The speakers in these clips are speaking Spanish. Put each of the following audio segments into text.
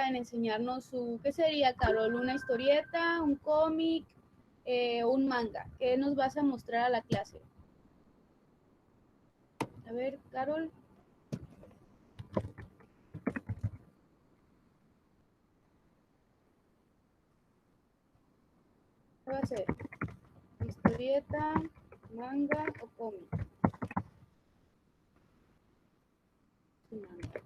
ahorita en enseñarnos ¿qué sería, Carol? ¿Una historieta, un cómic, un manga? ¿Qué nos vas a mostrar a la clase? A ver, Carol. ¿Qué va a ser? ¿Historieta, manga o cómic? Manga.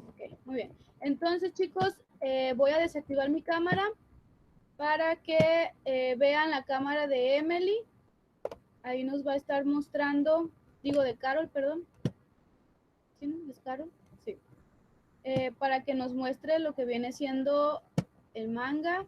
Ok, muy bien. Entonces, chicos, voy a desactivar mi cámara para que vean la cámara de Emily. Ahí nos va a estar mostrando, digo de Carol, perdón. ¿Sí, no? ¿Es Carol? Sí. Para que nos muestre lo que viene siendo el manga.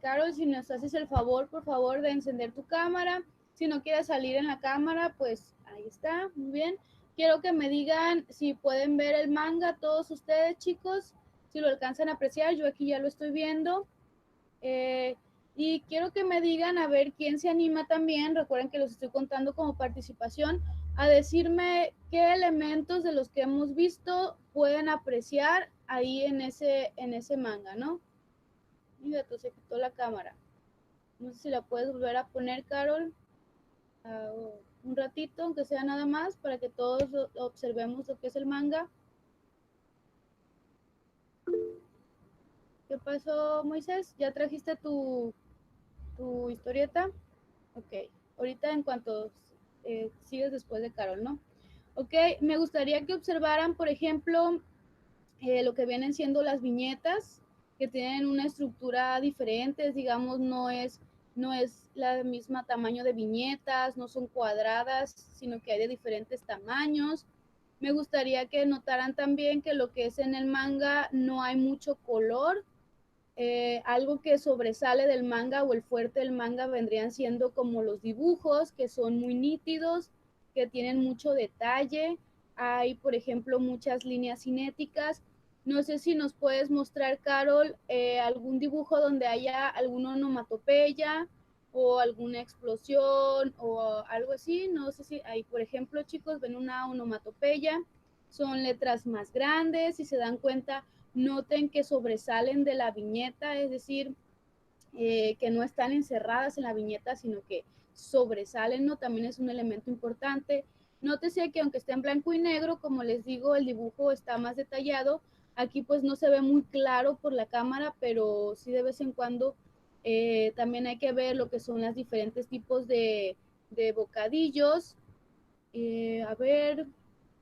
Carol, si nos haces el favor, por favor, de encender tu cámara. Si no quieres salir en la cámara, pues ahí está, muy bien. Quiero que me digan si pueden ver el manga, todos ustedes, chicos, si lo alcanzan a apreciar. Yo aquí ya lo estoy viendo. Y quiero que me digan a ver quién se anima también, recuerden que los estoy contando como participación, a decirme qué elementos de los que hemos visto pueden apreciar ahí en ese manga, ¿no? Mira, se quitó la cámara. No sé si la puedes volver a poner, Carol, un ratito, aunque sea nada más, para que todos observemos lo que es el manga. ¿Qué pasó, Moisés? ¿Ya trajiste tu historieta? Ok, ahorita en cuanto sigues después de Carol, ¿no? Ok, me gustaría que observaran, por ejemplo, lo que vienen siendo las viñetas, que tienen una estructura diferente, digamos, no es la misma tamaño de viñetas, no son cuadradas, sino que hay de diferentes tamaños. Me gustaría que notaran también que lo que es en el manga no hay mucho color. Algo que sobresale del manga o el fuerte del manga vendrían siendo como los dibujos, que son muy nítidos, que tienen mucho detalle. Hay, por ejemplo, muchas líneas cinéticas. No sé si nos puedes mostrar, Carol, algún dibujo donde haya alguna onomatopeya o alguna explosión o algo así. No sé si ahí, por ejemplo, chicos, ven una onomatopeya. Son letras más grandes, si se dan cuenta, noten que sobresalen de la viñeta, es decir, que no están encerradas en la viñeta, sino que sobresalen, ¿no? También es un elemento importante. Nótese que aunque esté en blanco y negro, como les digo, el dibujo está más detallado. Aquí pues no se ve muy claro por la cámara, pero sí de vez en cuando también hay que ver lo que son los diferentes tipos de bocadillos. A ver,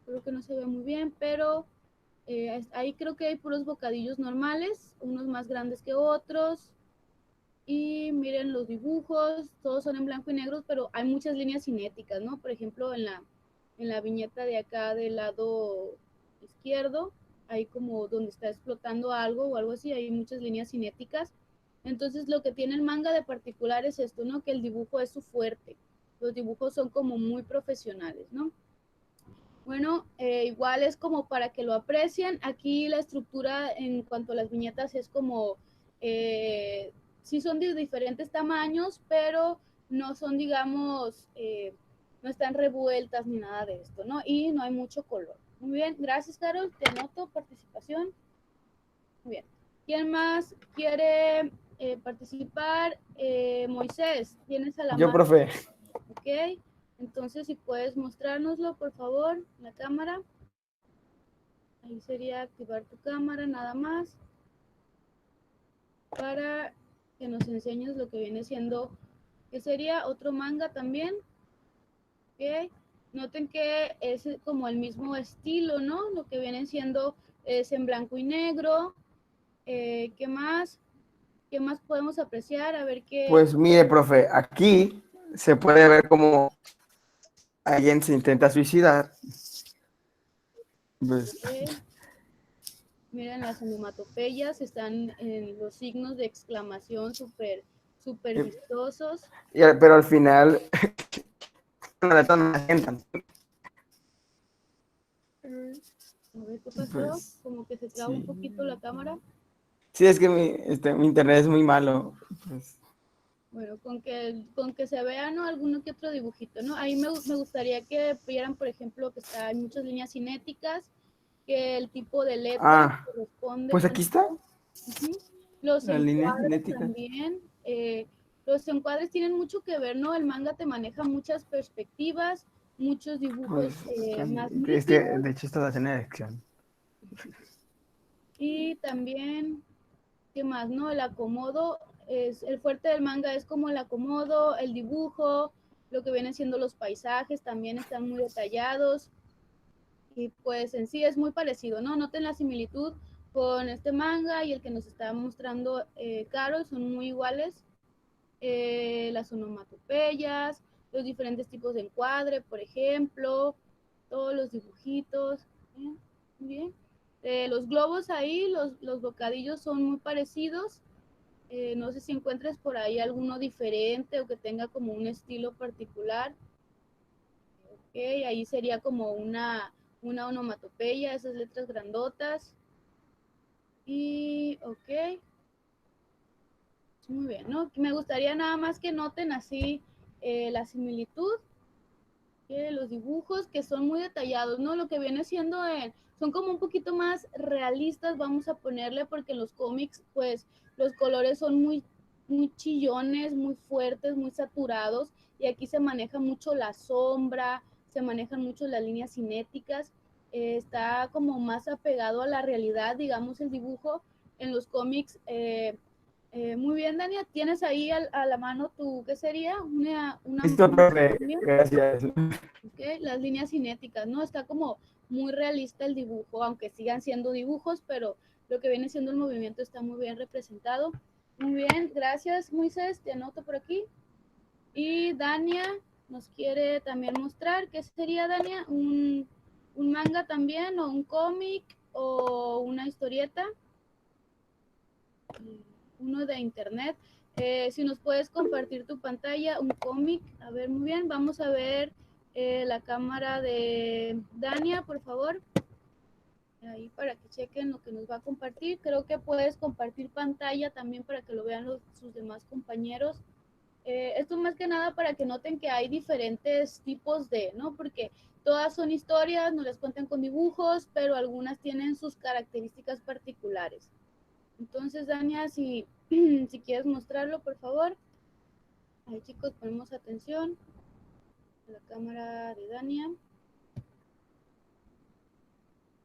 creo que no se ve muy bien, pero ahí creo que hay puros bocadillos normales, unos más grandes que otros. Y miren los dibujos, todos son en blanco y negro, pero hay muchas líneas cinéticas, ¿no? Por ejemplo, en la viñeta de acá del lado izquierdo, hay como donde está explotando algo o algo así, hay muchas líneas cinéticas. Entonces, lo que tiene el manga de particular es esto, ¿no? Que el dibujo es su fuerte. Los dibujos son como muy profesionales, ¿no? Bueno, igual es como para que lo aprecien. Aquí la estructura en cuanto a las viñetas es como, sí son de diferentes tamaños, pero no son, digamos, no están revueltas ni nada de esto, ¿no? Y no hay mucho color. Muy bien, gracias, Carol. Te anoto participación. Muy bien. ¿Quién más quiere participar? Moisés, ¿tienes a la Yo, mano? profe. Ok. Entonces, si puedes mostrárnoslo, por favor, la cámara. Ahí sería activar tu cámara nada más para que nos enseñes lo que viene siendo, que sería otro manga también. ¿Ok? Noten que es como el mismo estilo, ¿no? Lo que viene siendo es en blanco y negro. ¿Qué más? ¿Qué más podemos apreciar? A ver qué. Pues mire, profe, aquí se puede ver cómo alguien se intenta suicidar. Pues, Okay. Miren las onomatopeyas, están en los signos de exclamación súper vistosos. pero al final, no me sientan. A ver qué pasó, Pues, como que se traba un sí. poquito la cámara. Sí, es que mi internet es muy malo. Pues. Bueno, con que se vea, ¿no? Alguno que otro dibujito, ¿no? Ahí me gustaría que vieran, por ejemplo, que está, hay muchas líneas cinéticas. que el tipo de letra corresponde pues con aquí está, esto. Ujú. Los las líneas encuadres cinéticas. también. Los encuadres tienen mucho que ver, ¿no? El manga te maneja muchas perspectivas, muchos dibujos Pues, más este, nítidos de hecho, esta va a ser una elección. y también, ¿qué más, no? El acomodo, es, el fuerte del manga es como el acomodo, el dibujo, lo que vienen siendo los paisajes también están muy detallados y pues en sí es muy parecido, ¿no? Noten la similitud con este manga y el que nos está mostrando Caro, son muy iguales. Las onomatopeyas, los diferentes tipos de encuadre, por ejemplo, todos los dibujitos. Muy bien. Los globos ahí, los bocadillos son muy parecidos. No sé si encuentres por ahí alguno diferente o que tenga como un estilo particular. Ok, ahí sería como una onomatopeya, esas letras grandotas. Y, ok, muy bien, ¿no? Me gustaría nada más que noten así la similitud, los dibujos que son muy detallados, ¿no? Lo que viene siendo, son como un poquito más realistas, vamos a ponerle, porque en los cómics, pues, los colores son muy chillones, muy fuertes, muy saturados, y aquí se maneja mucho la sombra, se manejan mucho las líneas cinéticas, está como más apegado a la realidad, digamos, el dibujo. En los cómics, muy bien, Dania, ¿tienes ahí a la mano tu, qué sería? Listo, profe, gracias. Okay, las líneas cinéticas, ¿no? Está como muy realista el dibujo, aunque sigan siendo dibujos, pero lo que viene siendo el movimiento está muy bien representado. Muy bien, gracias, Moisés, te anoto por aquí. Y Dania nos quiere también mostrar, ¿qué sería, Dania? Un manga también, o un cómic, o una historieta, uno de internet. Si nos puedes compartir tu pantalla, un cómic, a ver, muy bien, vamos a ver la cámara de Dania, por favor, ahí para que chequen lo que nos va a compartir. Creo que puedes compartir pantalla también para que lo vean sus demás compañeros. Esto más que nada para que noten que hay diferentes tipos de, ¿no? Porque todas son historias, nos las cuentan con dibujos, pero algunas tienen sus características particulares. Entonces, Dania, si, si quieres mostrarlo, por favor. Ahí, chicos, ponemos atención a la cámara de Dania.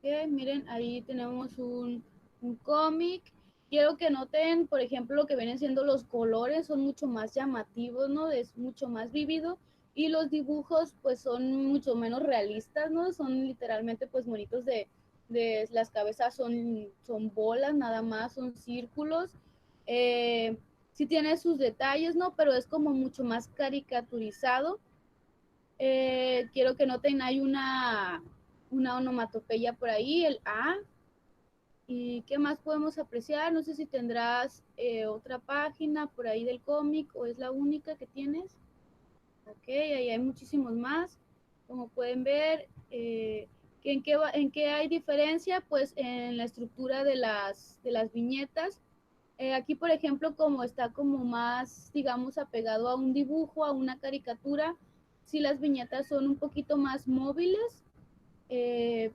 Ok, miren, ahí tenemos un cómic. Quiero que noten, por ejemplo, lo que vienen siendo los colores, son mucho más llamativos, ¿no? Es mucho más vívido. Y los dibujos, pues, son mucho menos realistas, ¿no? Son literalmente, pues, monitos de las cabezas son bolas, nada más, son círculos. Sí tiene sus detalles, ¿no? Pero es como mucho más caricaturizado. Quiero que noten, hay una onomatopeya por ahí, el A. ¿Y qué más podemos apreciar? No sé si tendrás otra página por ahí del cómic o es la única que tienes. Ok, ahí hay muchísimos más. Como pueden ver, ¿en qué hay diferencia? Pues en la estructura de las viñetas. Aquí, por ejemplo, como está como más, digamos, apegado a un dibujo, a una caricatura, sí las viñetas son un poquito más móviles,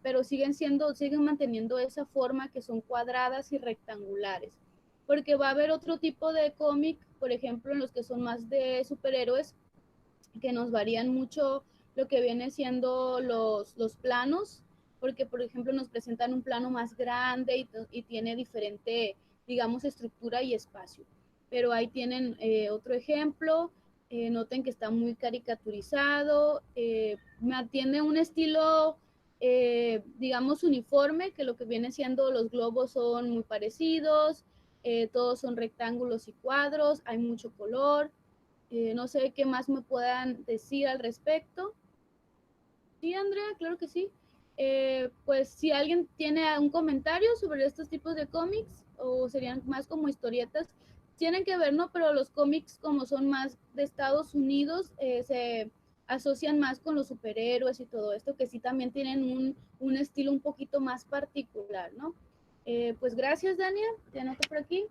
pero siguen manteniendo esa forma que son cuadradas y rectangulares. Porque va a haber otro tipo de cómic, por ejemplo, en los que son más de superhéroes, que nos varían mucho lo que viene siendo los planos, porque por ejemplo nos presentan un plano más grande y tiene diferente, digamos, estructura y espacio. Pero ahí tienen otro ejemplo, noten que está muy caricaturizado, tiene un estilo, digamos, uniforme, que lo que viene siendo los globos son muy parecidos, todos son rectángulos y cuadros, hay mucho color. No sé qué más me puedan decir al respecto. Sí, Andrea, claro que sí. Pues si alguien tiene un comentario sobre estos tipos de cómics, o serían más como historietas, tienen que ver, ¿no? Pero los cómics, como son más de Estados Unidos, se asocian más con los superhéroes y todo esto, que sí también tienen un estilo un poquito más particular, ¿no? Pues gracias, Daniel, te anoto por aquí.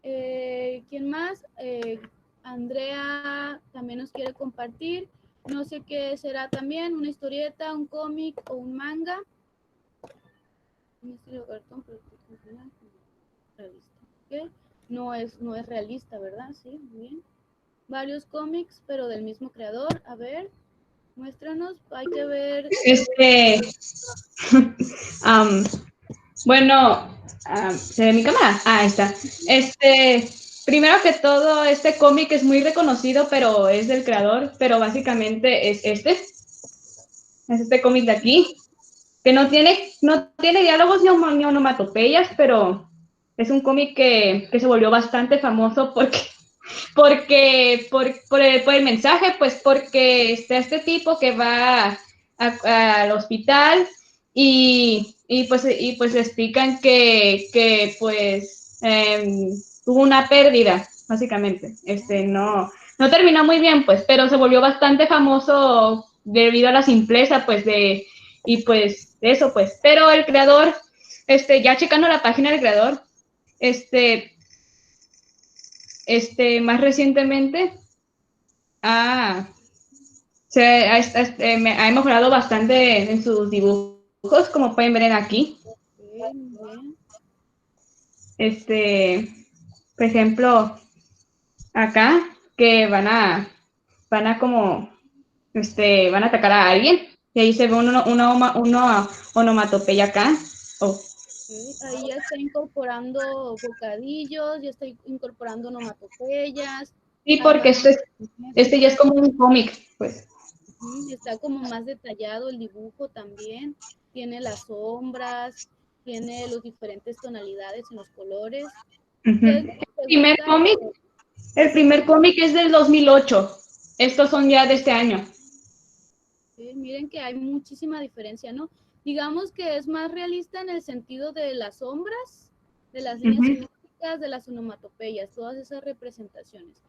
¿Quién más? Andrea también nos quiere compartir. No sé qué será también, una historieta, un cómic o un manga. Un estilo cartón, pero realista. ¿Ok? No es realista, ¿verdad? Sí, muy bien. Varios cómics, pero del mismo creador. A ver, muéstranos. Hay que ver. Am, bueno, ¿se ve mi cámara? Ahí está. Primero que todo, este cómic es muy reconocido, pero es del creador, pero básicamente es este cómic de aquí, que no tiene diálogos ni onomatopeyas, pero es un cómic que se volvió bastante famoso por el mensaje, pues porque está este tipo que va al hospital y pues explican que pues tuvo una pérdida, básicamente. No terminó muy bien, pues, pero se volvió bastante famoso debido a la simpleza, pues, y pues eso, pues. Pero el creador, ya checando la página del creador, más recientemente ha mejorado bastante en sus dibujos, como pueden ver aquí. Ok, muy bien. Por ejemplo, acá, que van a como, van a atacar a alguien, y ahí se ve una onomatopeya acá. Oh. Okay. Ahí ya está incorporando bocadillos, ya está incorporando onomatopeyas. Sí, Hay porque más ya es como un cómic, pues. está como más detallado el dibujo también. Tiene las sombras, tiene los diferentes tonalidades en los colores. ¿Qué es lo que te Primer gusta? cómic, el primer cómic es del 2008. Estos son ya de este año. Miren que hay muchísima diferencia, ¿no? Digamos que es más realista en el sentido de las sombras, de las líneas simétricas, de las onomatopeyas, todas esas representaciones.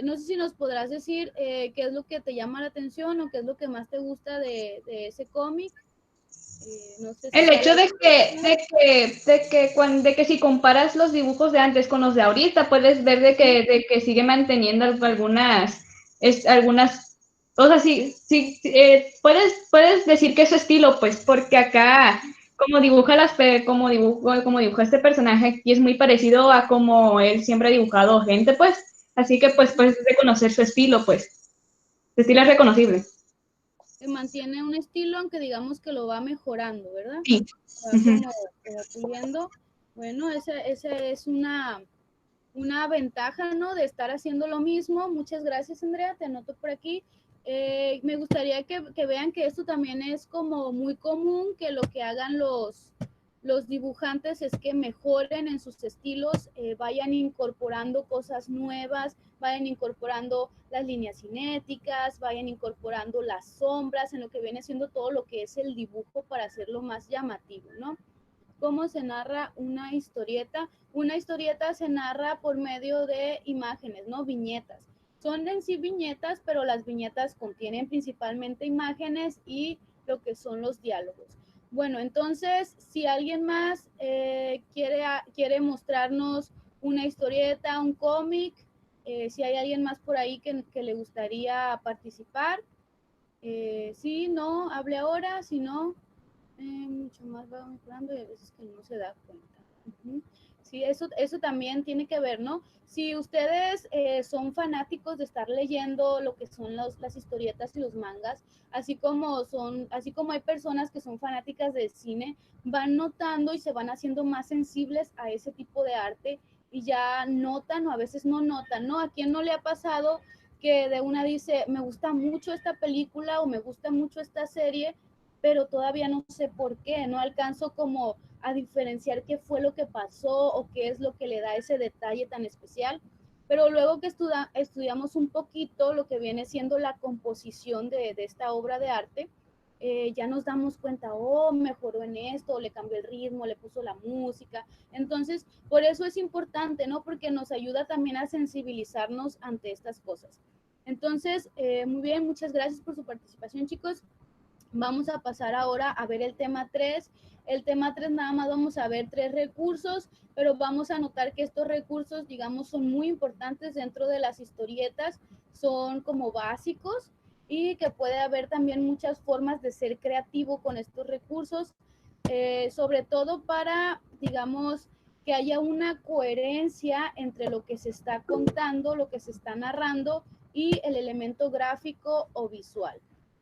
No sé si nos podrás decir qué es lo que te llama la atención o qué es lo que más te gusta de ese cómic. No sé si El hecho sale. de que si comparas los dibujos de antes con los de ahorita, puedes ver de que sigue manteniendo algunas, o sea, sí, puedes decir que es su estilo, pues, porque acá, como dibuja este personaje aquí, es muy parecido a como él siempre ha dibujado gente, pues, así que, pues, puedes reconocer su estilo, pues, su estilo es reconocible. Mantiene un estilo, aunque digamos que lo va mejorando, ¿verdad? Sí. Va como puliendo. Bueno, esa es una ventaja, ¿no? De estar haciendo lo mismo. Muchas gracias, Andrea, te anoto por aquí. Me gustaría que vean que esto también es como muy común, que lo que hagan los dibujantes es que mejoren en sus estilos, vayan incorporando cosas nuevas, vayan incorporando las líneas cinéticas, vayan incorporando las sombras en lo que viene siendo todo lo que es el dibujo para hacerlo más llamativo, ¿no? ¿Cómo se narra una historieta? Una historieta se narra por medio de imágenes, ¿no? Viñetas. Son en sí viñetas, pero las viñetas contienen principalmente imágenes y lo que son los diálogos. Bueno, entonces, si alguien más quiere mostrarnos una historieta, un cómic, si hay alguien más por ahí que le gustaría participar, sí, no, hable ahora, si no, mucho más va mejorando y a veces que no se da cuenta. Sí, eso también tiene que ver, ¿no? Si ustedes son fanáticos de estar leyendo lo que son las historietas y los mangas, así como hay personas que son fanáticas del cine, van notando y se van haciendo más sensibles a ese tipo de arte y ya notan o a veces no notan, ¿no? ¿A quién no le ha pasado que de una dice, me gusta mucho esta película o me gusta mucho esta serie, pero todavía no sé por qué, no alcanzo como a diferenciar qué fue lo que pasó o qué es lo que le da ese detalle tan especial? Pero luego que estudiamos un poquito lo que viene siendo la composición de esta obra de arte, ya nos damos cuenta, oh, mejoró en esto, le cambió el ritmo, le puso la música. Entonces, por eso es importante, ¿no? Porque nos ayuda también a sensibilizarnos ante estas cosas. Entonces, muy bien, muchas gracias por su participación, chicos. Vamos a pasar ahora a ver el tema 3. El tema 3 nada más vamos a ver 3 recursos, pero vamos a notar que estos recursos, digamos, son muy importantes dentro de las historietas, son como básicos y que puede haber también muchas formas de ser creativo con estos recursos. sobre todo para, digamos, que haya una coherencia entre lo que se está contando, lo que se está narrando y el elemento gráfico o visual.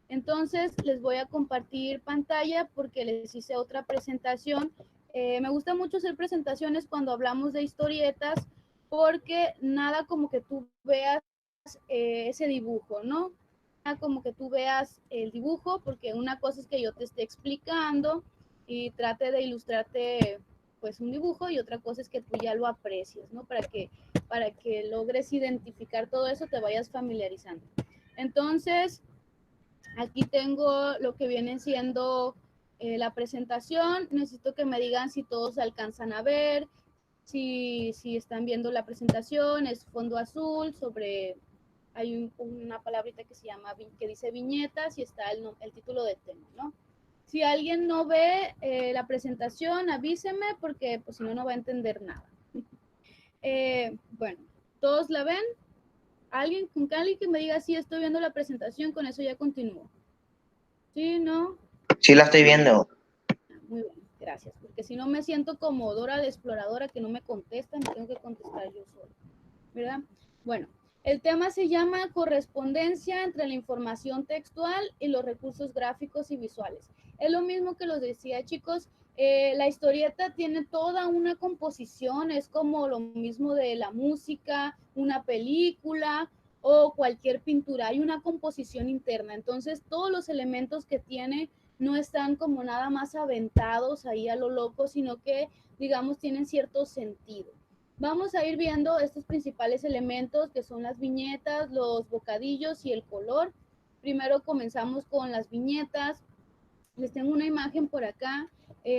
Entonces, les voy a compartir pantalla porque les hice otra presentación. Me gusta mucho hacer presentaciones cuando hablamos de historietas porque nada como que tú veas ese dibujo, ¿no? Nada como que tú veas el dibujo, porque una cosa es que yo te esté explicando y trate de ilustrarte pues un dibujo, y otra cosa es que tú ya lo aprecies, ¿no? Para que logres identificar todo eso, te vayas familiarizando. Entonces, aquí tengo lo que viene siendo la presentación. Necesito que me digan si todos alcanzan a ver, si están viendo la presentación. Es fondo azul, hay una palabrita que se llama, que dice viñetas, y está el título del tema, ¿no? Si alguien no ve la presentación, avíseme, porque pues si no, no va a entender nada. Bueno, ¿todos la ven? Alguien que me diga sí, estoy viendo la presentación, con eso ya continúo. ¿Sí? ¿No? Sí, la estoy viendo. Muy bien, gracias, porque si no me siento como Dora la exploradora, que no me contestan, me tengo que contestar yo sola, ¿verdad? Bueno, el tema se llama correspondencia entre la información textual y los recursos gráficos y visuales. Es lo mismo que los decía, chicos. La historieta tiene toda una composición, es como lo mismo de la música, una película o cualquier pintura. Hay una composición interna, entonces todos los elementos que tiene no están como nada más aventados ahí a lo loco, sino que, digamos, tienen cierto sentido. Vamos a ir viendo estos principales elementos, que son las viñetas, los bocadillos y el color. Primero comenzamos con las viñetas. Les tengo una imagen por acá,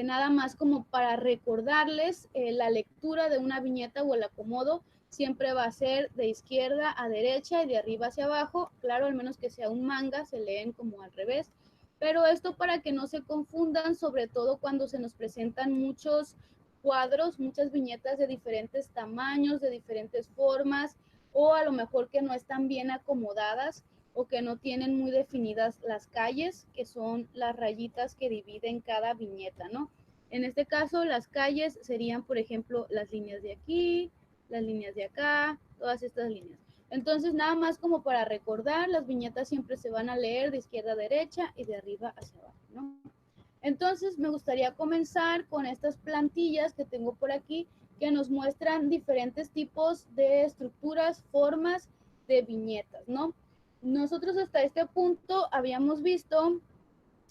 nada más como para recordarles la lectura de una viñeta o el acomodo. Siempre va a ser de izquierda a derecha y de arriba hacia abajo. Claro, al menos que sea un manga, se leen como al revés. Pero esto para que no se confundan, sobre todo cuando se nos presentan muchos cuadros, muchas viñetas de diferentes tamaños, de diferentes formas, o a lo mejor que no están bien acomodadas o que no tienen muy definidas las calles, que son las rayitas que dividen cada viñeta, ¿no? En este caso, las calles serían, por ejemplo, las líneas de aquí, las líneas de acá, todas estas líneas. Entonces, nada más como para recordar, las viñetas siempre se van a leer de izquierda a derecha y de arriba hacia abajo, ¿no? Entonces, me gustaría comenzar con estas plantillas que tengo por aquí, que nos muestran diferentes tipos de estructuras, formas de viñetas, ¿no? Nosotros hasta este punto habíamos visto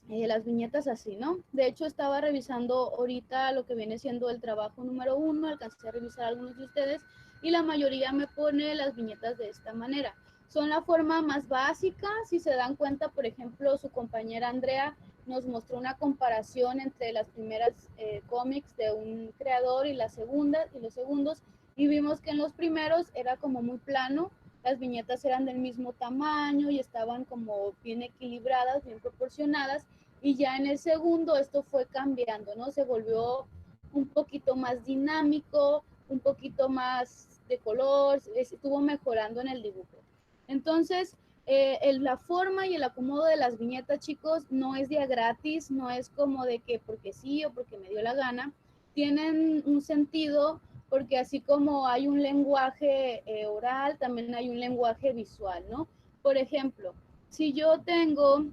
las viñetas así, ¿no? De hecho, estaba revisando ahorita lo que viene siendo el trabajo número 1, alcancé a revisar algunos de ustedes, y la mayoría me pone las viñetas de esta manera. Son la forma más básica. Si se dan cuenta, por ejemplo, su compañera Andrea nos mostró una comparación entre las primeras cómics de un creador y las segundas y los segundos, y vimos que en los primeros era como muy plano, las viñetas eran del mismo tamaño y estaban como bien equilibradas, bien proporcionadas, y ya en el segundo esto fue cambiando, ¿no? Se volvió un poquito más dinámico, un poquito más de color, estuvo mejorando en el dibujo. Entonces, la forma y el acomodo de las viñetas, chicos, no es día gratis, no es como de que porque sí o porque me dio la gana, tienen un sentido, porque así como hay un lenguaje oral, también hay un lenguaje visual, ¿no? Por ejemplo, si yo tengo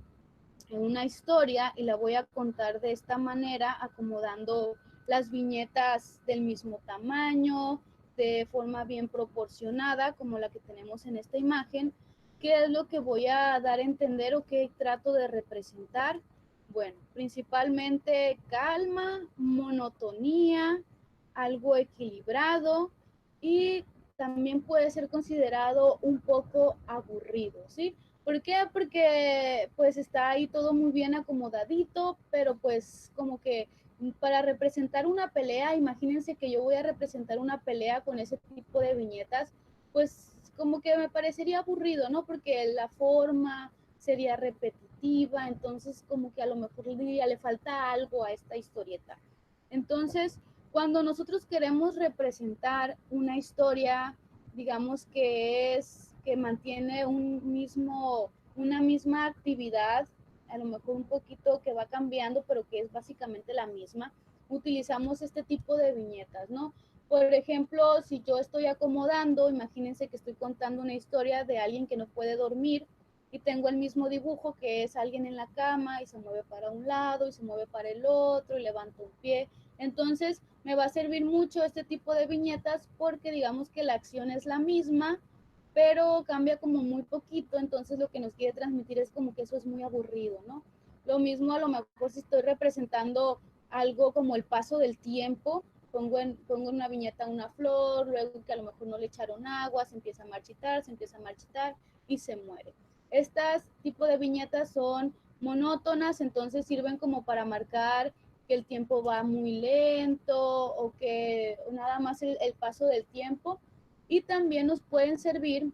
una historia y la voy a contar de esta manera, acomodando las viñetas del mismo tamaño, de forma bien proporcionada, como la que tenemos en esta imagen, ¿qué es lo que voy a dar a entender o qué trato de representar? Bueno, principalmente calma, monotonía, algo equilibrado, y también puede ser considerado un poco aburrido, ¿sí? ¿Por qué? Porque pues está ahí todo muy bien acomodadito, pero pues como que para representar una pelea, imagínense que yo voy a representar una pelea con ese tipo de viñetas, pues como que me parecería aburrido, ¿no? Porque la forma sería repetitiva, entonces como que a lo mejor le falta algo a esta historieta. Entonces, cuando nosotros queremos representar una historia, digamos que mantiene una misma actividad a lo mejor un poquito que va cambiando, pero que es básicamente la misma, utilizamos este tipo de viñetas, ¿no? Por ejemplo, si yo estoy acomodando, imagínense que estoy contando una historia de alguien que no puede dormir y tengo el mismo dibujo que es alguien en la cama y se mueve para un lado y se mueve para el otro y levanta un pie. Entonces, me va a servir mucho este tipo de viñetas porque digamos que la acción es la misma, pero cambia como muy poquito, entonces lo que nos quiere transmitir es como que eso es muy aburrido, ¿no? Lo mismo a lo mejor si estoy representando algo como el paso del tiempo, pongo en una viñeta una flor, luego que a lo mejor no le echaron agua, se empieza a marchitar y se muere. Estas tipos de viñetas son monótonas, entonces sirven como para marcar que el tiempo va muy lento o que nada más el paso del tiempo. Y también nos pueden servir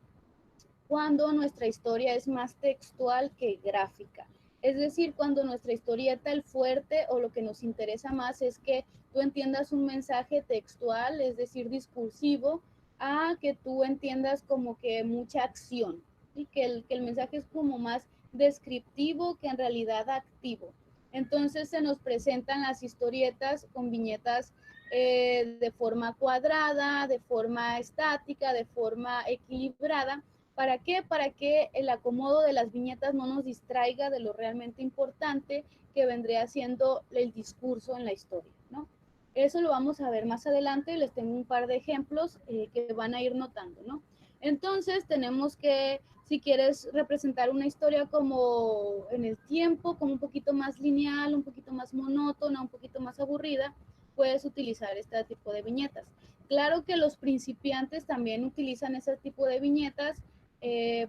cuando nuestra historia es más textual que gráfica. Es decir, cuando nuestra historieta, el fuerte o lo que nos interesa más es que tú entiendas un mensaje textual, es decir, discursivo, a que tú entiendas como que mucha acción y que el mensaje es como más descriptivo que en realidad activo. Entonces se nos presentan las historietas con viñetas de forma cuadrada, de forma estática, de forma equilibrada. ¿Para qué? Para que el acomodo de las viñetas no nos distraiga de lo realmente importante que vendría siendo el discurso en la historia, ¿no? Eso lo vamos a ver más adelante, les tengo un par de ejemplos que van a ir notando, ¿no? Entonces tenemos que, si quieres representar una historia como en el tiempo, como un poquito más lineal, un poquito más monótona, un poquito más aburrida, puedes utilizar este tipo de viñetas. Claro que los principiantes también utilizan ese tipo de viñetas,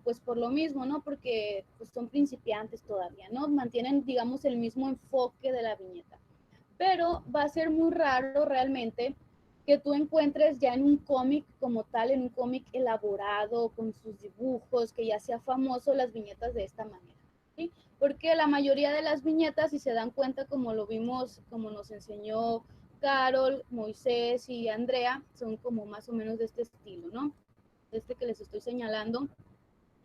pues por lo mismo, ¿no? Porque pues, son principiantes todavía, ¿no? Mantienen, digamos, el mismo enfoque de la viñeta. Pero va a ser muy raro realmente que tú encuentres ya en un cómic como tal, en un cómic elaborado, con sus dibujos, que ya sea famoso, las viñetas de esta manera, ¿sí? Porque la mayoría de las viñetas, si se dan cuenta, como lo vimos, como nos enseñó Carol, Moisés y Andrea, son como más o menos de este estilo, ¿no? Este que les estoy señalando,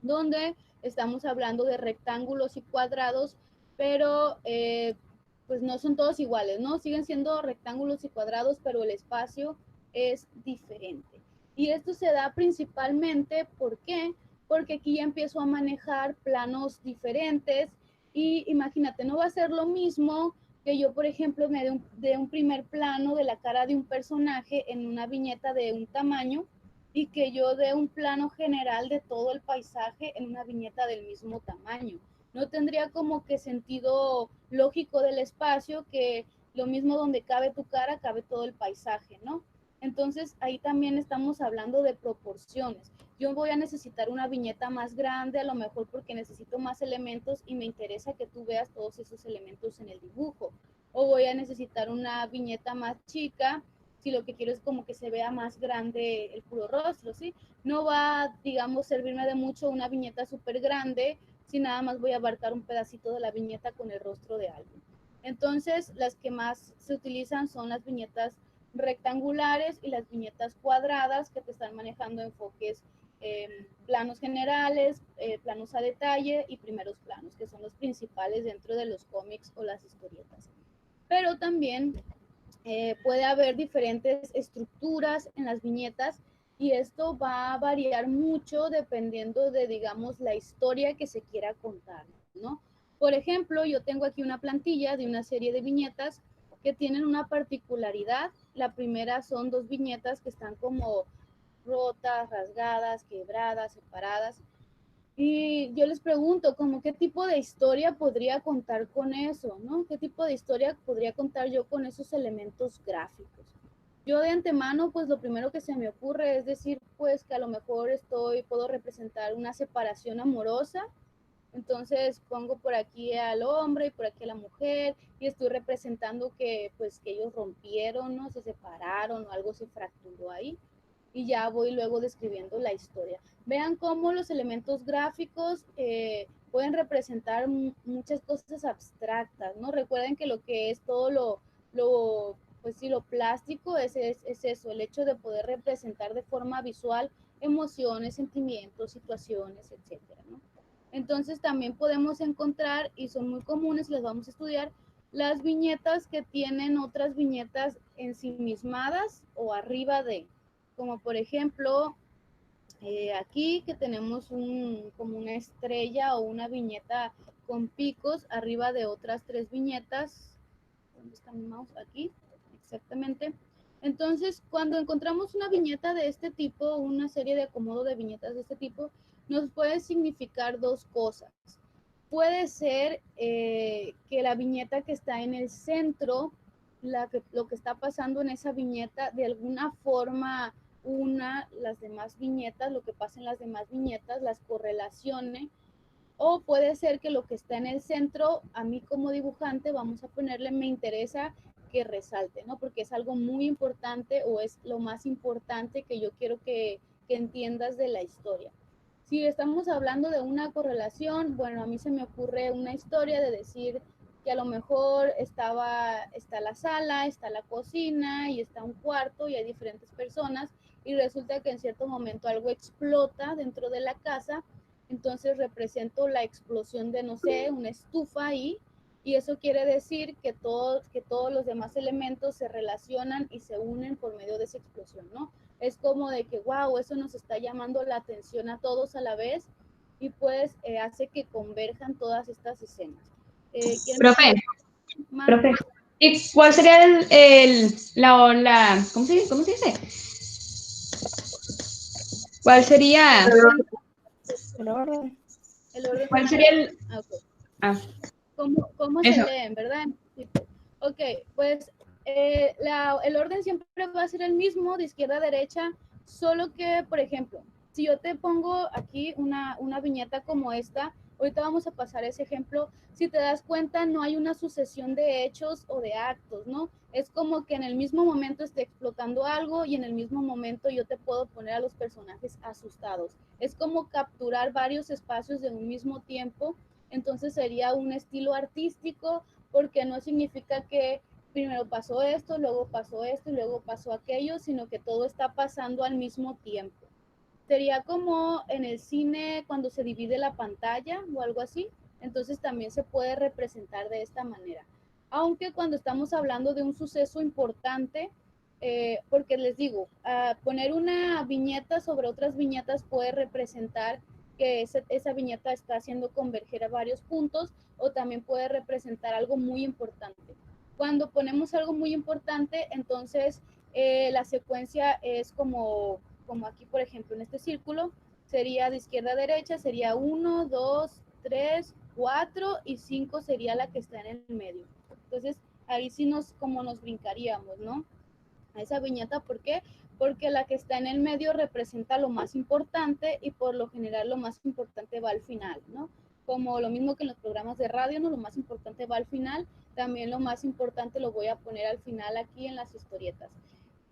donde estamos hablando de rectángulos y cuadrados, pero pues no son todos iguales, ¿no? Siguen siendo rectángulos y cuadrados, pero el espacio es diferente. Y esto se da principalmente, ¿por qué? Porque aquí ya empiezo a manejar planos diferentes y imagínate, no va a ser lo mismo que yo, por ejemplo, me dé un primer plano de la cara de un personaje en una viñeta de un tamaño y que yo dé un plano general de todo el paisaje en una viñeta del mismo tamaño. No tendría como que sentido lógico del espacio que lo mismo donde cabe tu cara, cabe todo el paisaje, ¿no? Entonces ahí también estamos hablando de proporciones. Yo voy a necesitar una viñeta más grande, a lo mejor porque necesito más elementos y me interesa que tú veas todos esos elementos en el dibujo. O voy a necesitar una viñeta más chica si lo que quiero es como que se vea más grande el puro rostro, ¿sí? No va, digamos, servirme de mucho una viñeta súper grande si nada más voy a abarcar un pedacito de la viñeta con el rostro de alguien. Entonces, las que más se utilizan son las viñetas rectangulares y las viñetas cuadradas que te están manejando enfoques, planos generales, planos a detalle y primeros planos, que son los principales dentro de los cómics o las historietas. Pero también puede haber diferentes estructuras en las viñetas y esto va a variar mucho dependiendo de, digamos, la historia que se quiera contar, ¿no? Por ejemplo, yo tengo aquí una plantilla de una serie de viñetas que tienen una particularidad. La primera son dos viñetas que están como rotas, rasgadas, quebradas, separadas. Y yo les pregunto, como qué tipo de historia podría contar con eso, ¿no? ¿Qué tipo de historia podría contar yo con esos elementos gráficos? Yo de antemano, pues lo primero que se me ocurre es decir, pues que a lo mejor puedo representar una separación amorosa, entonces pongo por aquí al hombre y por aquí a la mujer y estoy representando que pues que ellos rompieron, ¿no? Se separaron o algo se fracturó ahí y ya voy luego describiendo la historia. Vean cómo los elementos gráficos pueden representar muchas cosas abstractas, ¿no? Recuerden que lo que es todo pues sí, lo plástico es eso, el hecho de poder representar de forma visual emociones, sentimientos, situaciones, etcétera, ¿no? Entonces también podemos encontrar, y son muy comunes, las vamos a estudiar, las viñetas que tienen otras viñetas ensimismadas o arriba de, como por ejemplo, aquí que tenemos como una estrella o una viñeta con picos arriba de otras 3 viñetas. ¿Dónde está mi mouse? Aquí, exactamente. Entonces, cuando encontramos una viñeta de este tipo, una serie de acomodo de viñetas de este tipo, nos puede significar 2 cosas. Puede ser que la viñeta que está en el centro, lo que está pasando en esa viñeta, de alguna forma las demás viñetas, lo que pasa en las demás viñetas, las correlacione. O puede ser que lo que está en el centro, a mí como dibujante, vamos a ponerle, me interesa que resalte, ¿no? Porque es algo muy importante o es lo más importante que yo quiero que entiendas de la historia. Si estamos hablando de una correlación, bueno, a mí se me ocurre una historia de decir que a lo mejor está la sala, está la cocina y está un cuarto y hay diferentes personas y resulta que en cierto momento algo explota dentro de la casa, entonces represento la explosión de, no sé, una estufa ahí, y eso quiere decir que todos los demás elementos se relacionan y se unen por medio de esa explosión, ¿no? Es como de que, wow, eso nos está llamando la atención a todos a la vez y pues hace que converjan todas estas escenas. Profe, ¿y cuál sería ¿cómo se dice? ¿Cuál sería? El orden. El orden. ¿Cuál sería el...? Okay. ¿Cómo se leen, verdad? Ok, pues el orden siempre va a ser el mismo, de izquierda a derecha, solo que, por ejemplo, si yo te pongo aquí una viñeta como esta, ahorita vamos a pasar ese ejemplo, si te das cuenta no hay una sucesión de hechos o de actos, ¿no? Es como que en el mismo momento esté explotando algo y en el mismo momento yo te puedo poner a los personajes asustados. Es como capturar varios espacios de un mismo tiempo, entonces sería un estilo artístico, porque no significa que primero pasó esto, luego pasó esto y luego pasó aquello, sino que todo está pasando al mismo tiempo. Sería como en el cine cuando se divide la pantalla o algo así, entonces también se puede representar de esta manera. Aunque cuando estamos hablando de un suceso importante, porque les digo, poner una viñeta sobre otras viñetas puede representar que esa viñeta está haciendo converger a varios puntos, o también puede representar algo muy importante. Cuando ponemos algo muy importante, entonces la secuencia es como aquí, por ejemplo, en este círculo, sería de izquierda a derecha, sería 1, 2, 3, 4 y 5 sería la que está en el medio. Entonces, ahí sí nos brincaríamos, ¿no? A esa viñeta, ¿por qué? Porque la que está en el medio representa lo más importante y por lo general lo más importante va al final, ¿no? Como lo mismo que en los programas de radio, ¿no? Lo más importante va al final, también lo más importante lo voy a poner al final aquí en las historietas.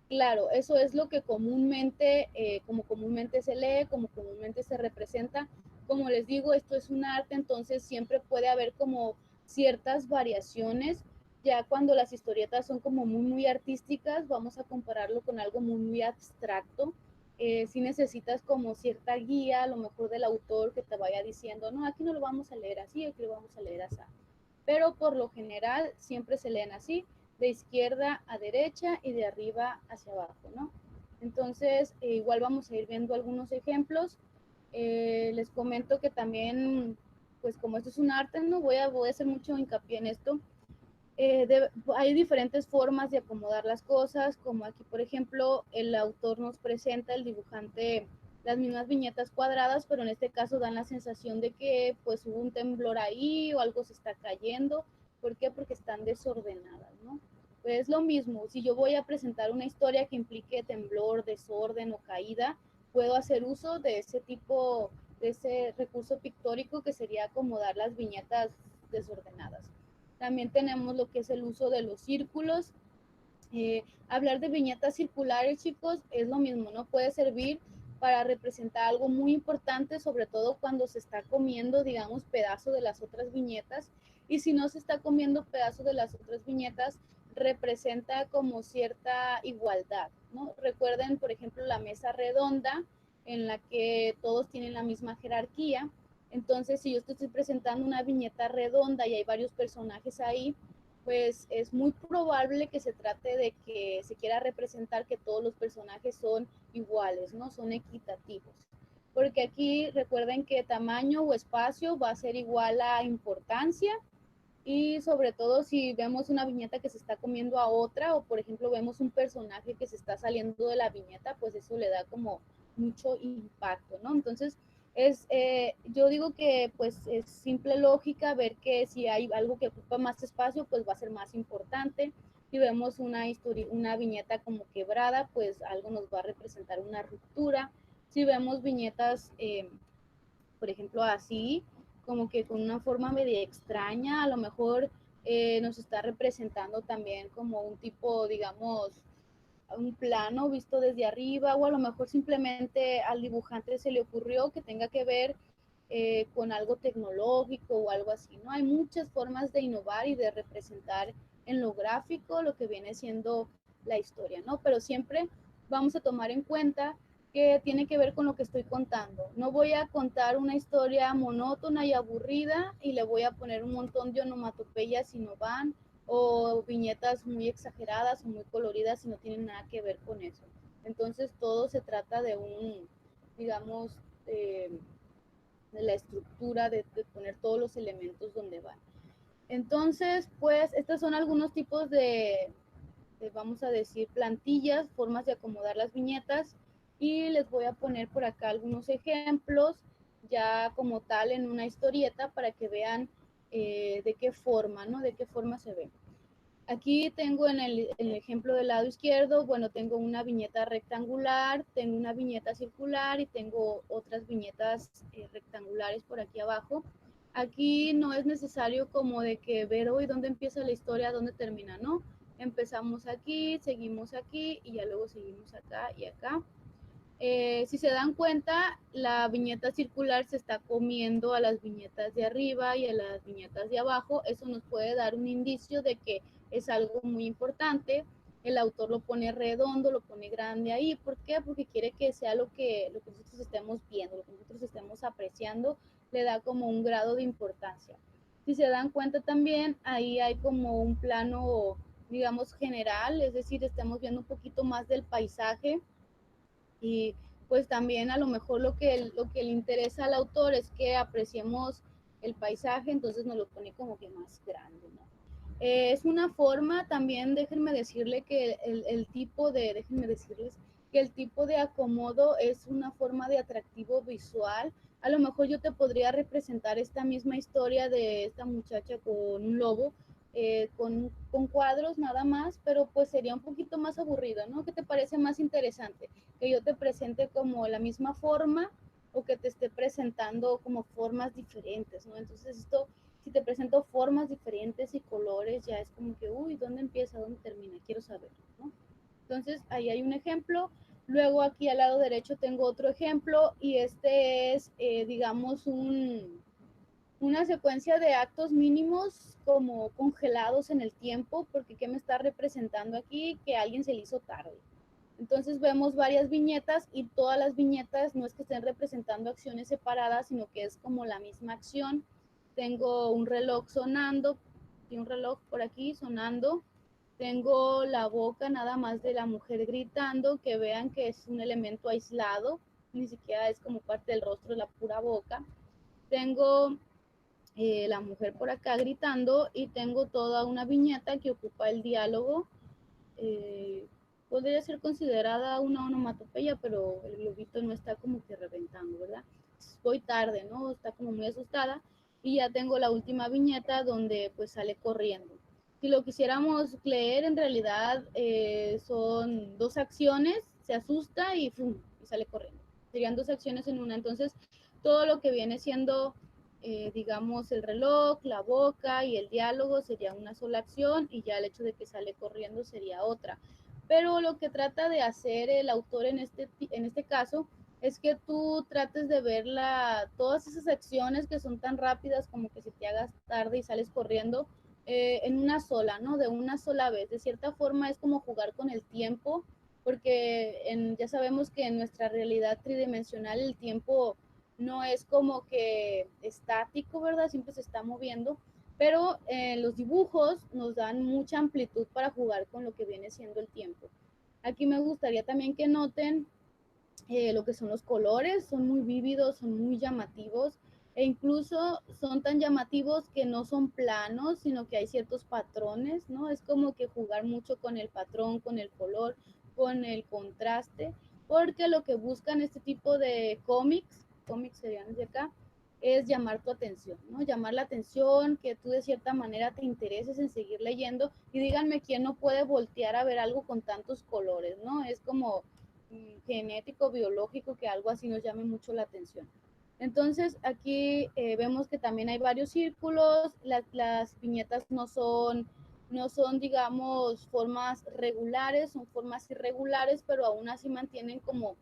Claro, eso es lo que comúnmente, como comúnmente se lee, como comúnmente se representa. Como les digo, esto es un arte, entonces siempre puede haber como ciertas variaciones. Ya cuando las historietas son como muy, muy artísticas, vamos a compararlo con algo muy, muy abstracto. Si necesitas como cierta guía, a lo mejor del autor que te vaya diciendo, no, aquí no lo vamos a leer así, aquí lo vamos a leer así. Pero por lo general siempre se leen así, de izquierda a derecha y de arriba hacia abajo, ¿no? Entonces, igual vamos a ir viendo algunos ejemplos. Les comento que también, pues como esto es un arte, no voy a hacer mucho hincapié en esto. Hay diferentes formas de acomodar las cosas, como aquí, por ejemplo, el autor nos presenta, el dibujante, las mismas viñetas cuadradas, pero en este caso dan la sensación de que pues hubo un temblor ahí o algo se está cayendo. ¿Por qué? Porque están desordenadas, ¿no? Pues es lo mismo, si yo voy a presentar una historia que implique temblor, desorden o caída, puedo hacer uso de ese tipo, de ese recurso pictórico que sería acomodar las viñetas desordenadas. También tenemos lo que es el uso de los círculos. Hablar de viñetas circulares, chicos, es lo mismo, ¿no? Puede servir para representar algo muy importante, sobre todo cuando se está comiendo, digamos, pedazo de las otras viñetas. Y si no se está comiendo pedazo de las otras viñetas, representa como cierta igualdad, ¿no? Recuerden, por ejemplo, la mesa redonda en la que todos tienen la misma jerarquía. Entonces, si yo te estoy presentando una viñeta redonda y hay varios personajes ahí, pues es muy probable que se trate de que se quiera representar que todos los personajes son iguales, ¿no? Son equitativos. Porque aquí recuerden que tamaño o espacio va a ser igual a importancia, y sobre todo si vemos una viñeta que se está comiendo a otra, o por ejemplo vemos un personaje que se está saliendo de la viñeta, pues eso le da como mucho impacto, ¿no? Entonces, yo digo que pues es simple lógica ver que si hay algo que ocupa más espacio, pues va a ser más importante. Si vemos una viñeta como quebrada, pues algo nos va a representar una ruptura. Si vemos viñetas, por ejemplo, así, como que con una forma media extraña, a lo mejor nos está representando también como un tipo, digamos, un plano visto desde arriba, o a lo mejor simplemente al dibujante se le ocurrió que tenga que ver con algo tecnológico o algo así, ¿no? Hay muchas formas de innovar y de representar en lo gráfico lo que viene siendo la historia, ¿no? Pero siempre vamos a tomar en cuenta que tiene que ver con lo que estoy contando. No voy a contar una historia monótona y aburrida y le voy a poner un montón de onomatopeyas si no van, o viñetas muy exageradas o muy coloridas si no tienen nada que ver con eso. Entonces todo se trata de digamos, de la estructura, de poner todos los elementos donde van. Entonces, pues estos son algunos tipos vamos a decir, plantillas, formas de acomodar las viñetas, y les voy a poner por acá algunos ejemplos ya como tal en una historieta para que vean de qué forma, ¿no? De qué forma se ve. Aquí tengo en el ejemplo del lado izquierdo, bueno, tengo una viñeta rectangular, tengo una viñeta circular y tengo otras viñetas rectangulares por aquí abajo. Aquí no es necesario como de que ver hoy dónde empieza la historia, dónde termina, ¿no? Empezamos aquí, seguimos aquí y ya luego seguimos acá y acá. Si se dan cuenta, la viñeta circular se está comiendo a las viñetas de arriba y a las viñetas de abajo. Eso nos puede dar un indicio de que es algo muy importante. El autor lo pone redondo, lo pone grande ahí. ¿Por qué? Porque quiere que sea lo que nosotros estemos viendo, lo que nosotros estemos apreciando, le da como un grado de importancia. Si se dan cuenta también, ahí hay como un plano, digamos, general, es decir, estamos viendo un poquito más del paisaje, y pues también a lo mejor lo que le interesa al autor es que apreciemos el paisaje, entonces nos lo pone como que más grande, ¿no? Es una forma también, déjenme decirles que el tipo de acomodo es una forma de atractivo visual. A lo mejor yo te podría representar esta misma historia de esta muchacha con un lobo, con cuadros nada más, pero pues sería un poquito más aburrido, ¿no? ¿Qué te parece más interesante? Que yo te presente como la misma forma, o que te esté presentando como formas diferentes, ¿no? Entonces esto, si te presento formas diferentes y colores, ya es como que, uy, ¿dónde empieza? ¿Dónde termina? Quiero saber, ¿no? Entonces ahí hay un ejemplo. Luego aquí al lado derecho tengo otro ejemplo, y este es, digamos, una secuencia de actos mínimos como congelados en el tiempo, porque ¿qué me está representando aquí? Que a alguien se le hizo tarde. Entonces vemos varias viñetas, y todas las viñetas no es que estén representando acciones separadas, sino que es como la misma acción. Tengo un reloj sonando, y un reloj por aquí sonando. Tengo la boca nada más de la mujer gritando, que vean que es un elemento aislado, ni siquiera es como parte del rostro, la pura boca. Tengo la mujer por acá gritando, y tengo toda una viñeta que ocupa el diálogo. eh, Podría ser considerada una onomatopeya, pero el globito no está como que reventando, ¿verdad? Voy tarde, ¿no? Está como muy asustada, y ya tengo la última viñeta donde pues sale corriendo. Si lo quisiéramos leer, en realidad son dos acciones, se asusta y ¡fum! Y sale corriendo. Serían dos acciones en una. Entonces, todo lo que viene siendo, digamos, el reloj, la boca y el diálogo sería una sola acción, y ya el hecho de que sale corriendo sería otra. Pero lo que trata de hacer el autor en este caso es que tú trates de ver todas esas acciones que son tan rápidas, como que se te hagas tarde y sales corriendo, en una sola, ¿no? De una sola vez. De cierta forma es como jugar con el tiempo, porque ya sabemos que en nuestra realidad tridimensional el tiempo no es como que estático, ¿verdad? Siempre se está moviendo, pero los dibujos nos dan mucha amplitud para jugar con lo que viene siendo el tiempo. Aquí me gustaría también que noten lo que son los colores, son muy vívidos, son muy llamativos, e incluso son tan llamativos que no son planos, sino que hay ciertos patrones, ¿no? Es como que jugar mucho con el patrón, con el color, con el contraste, porque lo que buscan este tipo de cómics serían de acá, es llamar tu atención, ¿no? Llamar la atención, que tú de cierta manera te intereses en seguir leyendo, y díganme quién no puede voltear a ver algo con tantos colores, ¿no? Es como genético, biológico, que algo así nos llame mucho la atención. Entonces aquí vemos que también hay varios círculos, las viñetas no son, digamos, formas regulares, son formas irregulares, pero aún así mantienen como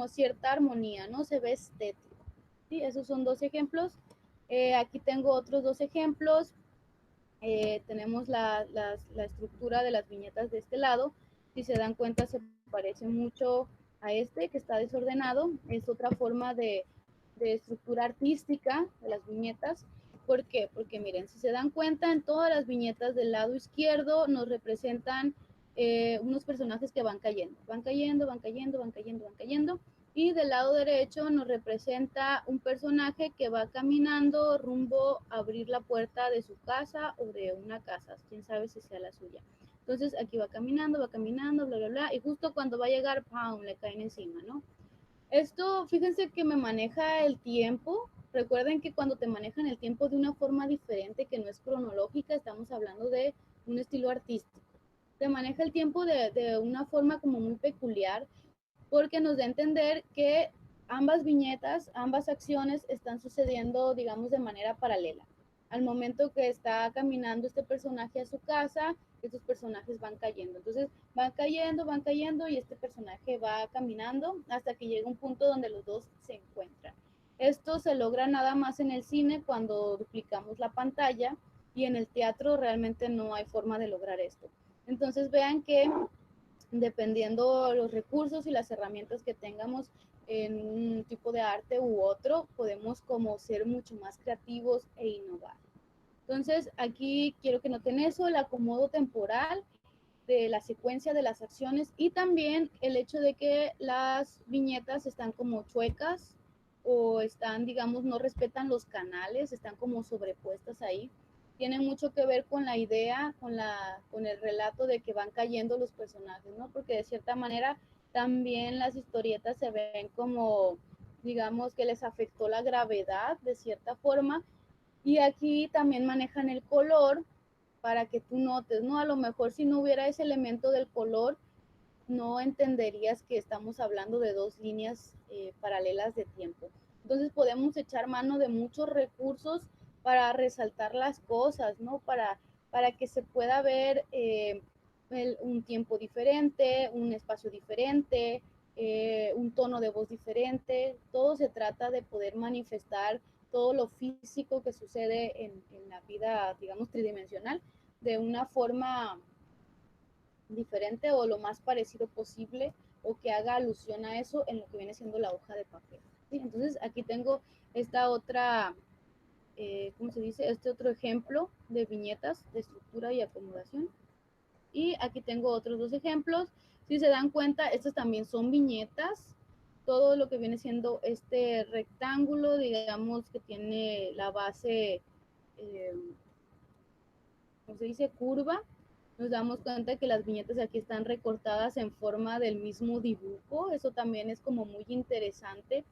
cierta armonía, ¿no? Se ve estético. ¿Sí? Esos son dos ejemplos. Aquí tengo otros dos ejemplos. Tenemos la estructura de las viñetas de este lado. Si se dan cuenta, se parece mucho a este que está desordenado. Es otra forma de estructura artística de las viñetas. ¿Por qué? Porque miren, si se dan cuenta, en todas las viñetas del lado izquierdo nos representan unos personajes que van cayendo, van cayendo, van cayendo, van cayendo, van cayendo. Y del lado derecho nos representa un personaje que va caminando rumbo a abrir la puerta de su casa o de una casa, quién sabe si sea la suya. Entonces aquí va caminando, bla, bla, bla, y justo cuando va a llegar, ¡pam!, le caen encima, ¿no? Esto, fíjense que me maneja el tiempo. Recuerden que cuando te manejan el tiempo de una forma diferente, que no es cronológica, estamos hablando de un estilo artístico. Te maneja el tiempo de una forma como muy peculiar, porque nos da a entender que ambas viñetas, ambas acciones están sucediendo, digamos, de manera paralela. Al momento que está caminando este personaje a su casa, estos personajes van cayendo. Entonces van cayendo y este personaje va caminando hasta que llega un punto donde los dos se encuentran. Esto se logra nada más en el cine cuando duplicamos la pantalla, y en el teatro realmente no hay forma de lograr esto. Entonces vean que dependiendo los recursos y las herramientas que tengamos en un tipo de arte u otro, podemos como ser mucho más creativos e innovar. Entonces, aquí quiero que noten eso, el acomodo temporal de la secuencia de las acciones, y también el hecho de que las viñetas están como chuecas o están, digamos, no respetan los canales, están como sobrepuestas ahí. Tiene mucho que ver con la idea, con el relato de que van cayendo los personajes, ¿no? Porque de cierta manera también las historietas se ven como, digamos, que les afectó la gravedad de cierta forma, y aquí también manejan el color para que tú notes, ¿no? A lo mejor si no hubiera ese elemento del color, no entenderías que estamos hablando de dos líneas paralelas de tiempo. Entonces podemos echar mano de muchos recursos para resaltar las cosas, ¿no? Para que se pueda ver un tiempo diferente, un espacio diferente, un tono de voz diferente. Todo se trata de poder manifestar todo lo físico que sucede en la vida, digamos, tridimensional, de una forma diferente o lo más parecido posible, o que haga alusión a eso en lo que viene siendo la hoja de papel. ¿Sí? Entonces aquí tengo esta otra, ¿cómo se dice? Este otro ejemplo de viñetas de estructura y acomodación. Y aquí tengo otros dos ejemplos. Si se dan cuenta, estas también son viñetas. Todo lo que viene siendo este rectángulo, digamos que tiene la base, ¿cómo se dice?, curva. Nos damos cuenta que las viñetas aquí están recortadas en forma del mismo dibujo. Eso también es como muy interesante,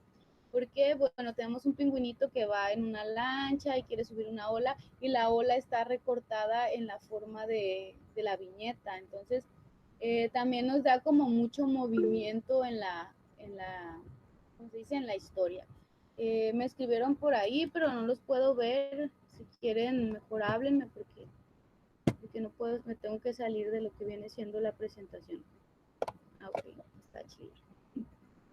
porque, bueno, tenemos un pingüinito que va en una lancha y quiere subir una ola, y la ola está recortada en la forma de la viñeta. Entonces, también nos da como mucho movimiento en la, ¿cómo se dice?, en la historia. Me escribieron por ahí, pero no los puedo ver. Si quieren, mejor háblenme, porque no puedo, me tengo que salir de lo que viene siendo la presentación. Ok, está chido.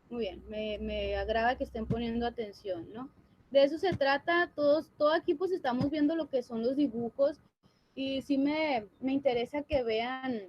Muy bien, me agrada que estén poniendo atención, ¿no? De eso se trata, todo aquí pues estamos viendo lo que son los dibujos, y sí me interesa que vean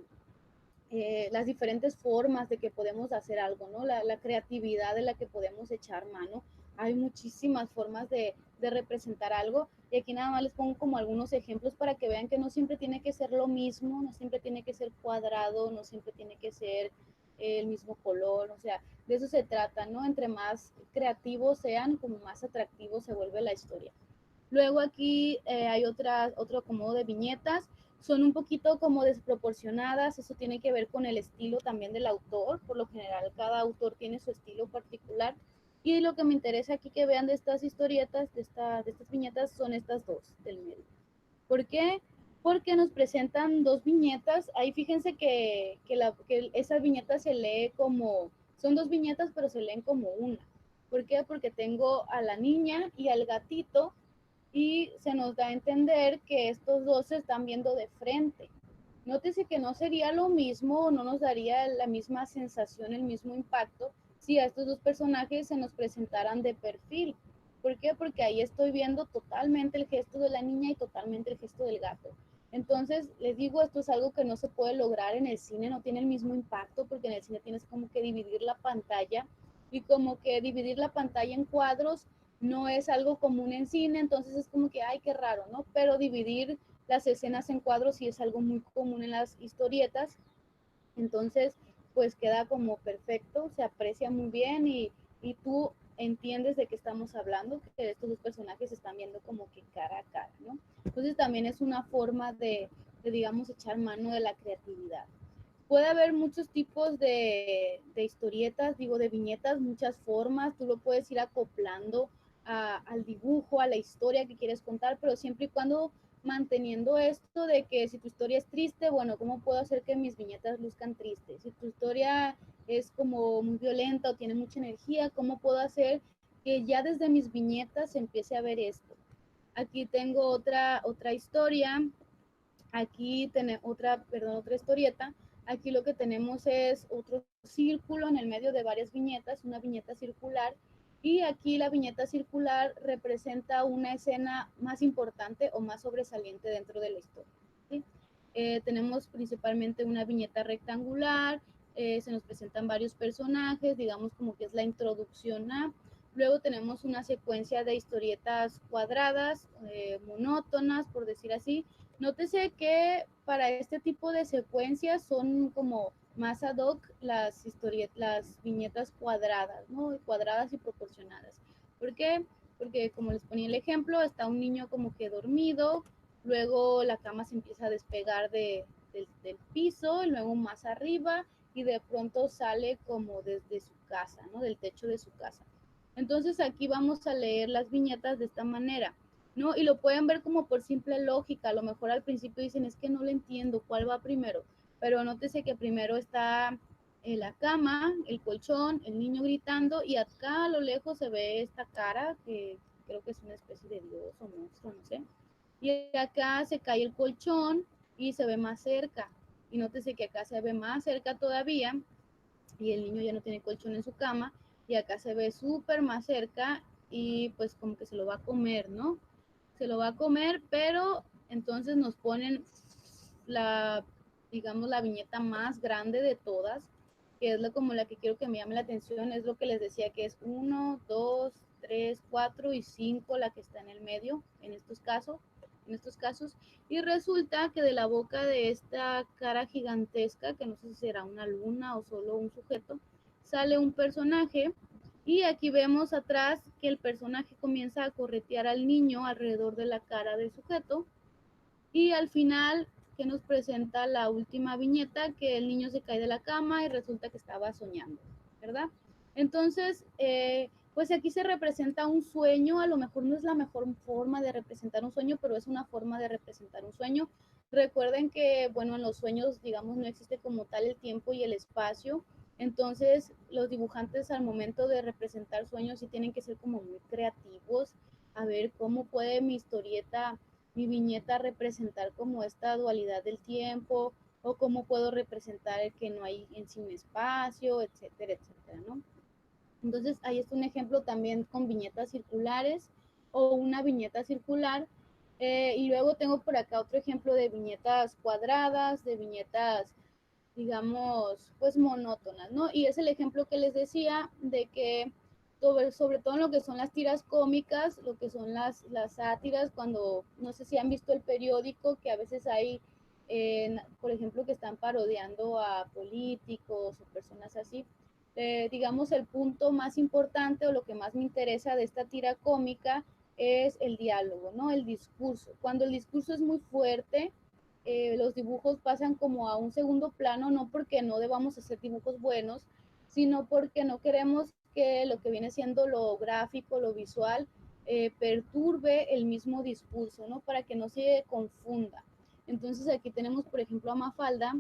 las diferentes formas de que podemos hacer algo, ¿no? La creatividad de la que podemos echar mano, hay muchísimas formas de representar algo. Y aquí nada más les pongo como algunos ejemplos para que vean que no siempre tiene que ser lo mismo, no siempre tiene que ser cuadrado, no siempre tiene que ser el mismo color, o sea, de eso se trata, ¿no? Entre más creativos sean, como más atractivo se vuelve la historia. Luego aquí hay otro acomodo de viñetas, son un poquito como desproporcionadas, eso tiene que ver con el estilo también del autor, por lo general cada autor tiene su estilo particular, y lo que me interesa aquí que vean de estas historietas, de estas viñetas, son estas dos del medio. ¿Por qué? Porque nos presentan dos viñetas, ahí fíjense que esa viñeta se lee como, son dos viñetas pero se leen como una. ¿Por qué? Porque tengo a la niña y al gatito, y se nos da a entender que estos dos se están viendo de frente. Nótese que no sería lo mismo, no nos daría la misma sensación, el mismo impacto, si a estos dos personajes se nos presentaran de perfil. ¿Por qué? Porque ahí estoy viendo totalmente el gesto de la niña y totalmente el gesto del gato. Entonces, les digo, esto es algo que no se puede lograr en el cine, no tiene el mismo impacto, porque en el cine tienes como que dividir la pantalla, y como que dividir la pantalla en cuadros no es algo común en cine, entonces es como que, ay, qué raro, ¿no? Pero dividir las escenas en cuadros sí es algo muy común en las historietas, entonces pues queda como perfecto, se aprecia muy bien, y tú entiendes de qué estamos hablando, que estos dos personajes se están viendo como que cara a cara, ¿no? Entonces también es una forma de digamos, echar mano de la creatividad. Puede haber muchos tipos de historietas, digo, de viñetas, muchas formas, tú lo puedes ir acoplando al dibujo, a la historia que quieres contar, pero siempre y cuando manteniendo esto de que si tu historia es triste, bueno, ¿cómo puedo hacer que mis viñetas luzcan tristes? Si tu historia es como muy violenta o tiene mucha energía, ¿cómo puedo hacer que ya desde mis viñetas se empiece a ver esto? Aquí tengo otra historia, aquí tenemos otra historieta. Aquí lo que tenemos es otro círculo en el medio de varias viñetas, una viñeta circular, y aquí la viñeta circular representa una escena más importante o más sobresaliente dentro de la historia, ¿sí? Tenemos principalmente una viñeta rectangular, se nos presentan varios personajes, digamos como que es la introducción a. Luego tenemos una secuencia de historietas cuadradas, monótonas, por decir así. Nótese que para este tipo de secuencias son como más ad hoc las viñetas cuadradas, ¿no? Cuadradas y proporcionadas. ¿Por qué? Porque como les ponía el ejemplo, está un niño como que dormido, luego la cama se empieza a despegar del piso, y luego más arriba, y de pronto sale como desde su casa, ¿no? Del techo de su casa. Entonces aquí vamos a leer las viñetas de esta manera, ¿no? Y lo pueden ver como por simple lógica. A lo mejor al principio dicen, es que no lo entiendo, ¿cuál va primero? Pero nótese que primero está la cama, el colchón, el niño gritando, y acá a lo lejos se ve esta cara, que creo que es una especie de dios o monstruo, no sé. Y acá se cae el colchón y se ve más cerca. Y nótese que acá se ve más cerca todavía, y el niño ya no tiene colchón en su cama, y acá se ve súper más cerca, y pues como que se lo va a comer, ¿no? Se lo va a comer, pero entonces nos ponen la, digamos, la viñeta más grande de todas, que es como la que quiero que me llame la atención, es lo que les decía, que es 1, 2, 3, 4 y 5 la que está en el medio, en estos casos, y resulta que de la boca de esta cara gigantesca, que no sé si será una luna o solo un sujeto, sale un personaje, y aquí vemos atrás que el personaje comienza a corretear al niño alrededor de la cara del sujeto, y al final que nos presenta la última viñeta, que el niño se cae de la cama y resulta que estaba soñando, ¿verdad? Entonces, pues aquí se representa un sueño, a lo mejor no es la mejor forma de representar un sueño, pero es una forma de representar un sueño. Recuerden que, bueno, en los sueños, digamos, no existe como tal el tiempo y el espacio, entonces los dibujantes al momento de representar sueños sí tienen que ser como muy creativos, a ver cómo puede mi viñeta representar como esta dualidad del tiempo, o cómo puedo representar el que no hay en sí un espacio, etcétera, etcétera, ¿no? Entonces ahí está un ejemplo también con viñetas circulares o una viñeta circular. Y luego tengo por acá otro ejemplo de viñetas cuadradas, de viñetas, digamos, pues monótonas, ¿no? Y es el ejemplo que les decía de que sobre todo en lo que son las tiras cómicas, lo que son las sátiras, cuando, no sé si han visto el periódico, que a veces hay, por ejemplo, que están parodiando a políticos o personas así. Digamos, el punto más importante o lo que más me interesa de esta tira cómica es el diálogo, ¿no? El discurso. Cuando el discurso es muy fuerte, los dibujos pasan como a un segundo plano, no porque no debamos hacer dibujos buenos, sino porque no queremos que lo que viene siendo lo gráfico, lo visual, perturbe el mismo discurso, ¿no? Para que no se confunda. Entonces aquí tenemos, por ejemplo, a Mafalda,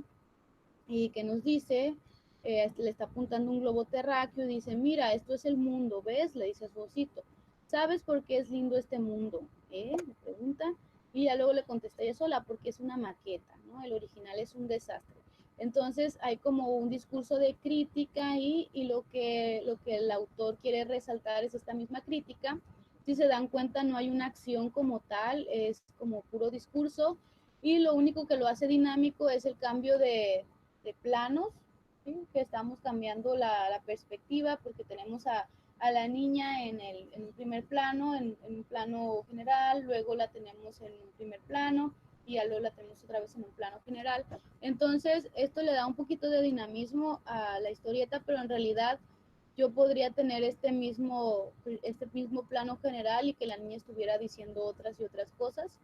y que nos dice, le está apuntando un globo terráqueo y dice, mira, esto es el mundo, ¿ves? Le dice a su osito, ¿sabes por qué es lindo este mundo? Le pregunta, y ya luego le contesta ella sola, porque es una maqueta, ¿no? El original es un desastre. Entonces hay como un discurso de crítica y lo que el autor quiere resaltar es esta misma crítica. Si se dan cuenta, no hay una acción como tal, es como puro discurso, y lo único que lo hace dinámico es el cambio de planos, ¿sí? Que estamos cambiando la perspectiva porque tenemos a la niña en un primer plano, en un plano general, luego la tenemos en un primer plano y ya luego la tenemos otra vez en un plano general. Entonces, esto le da un poquito de dinamismo a la historieta, pero en realidad yo podría tener este mismo plano general y que la niña estuviera diciendo otras y otras cosas,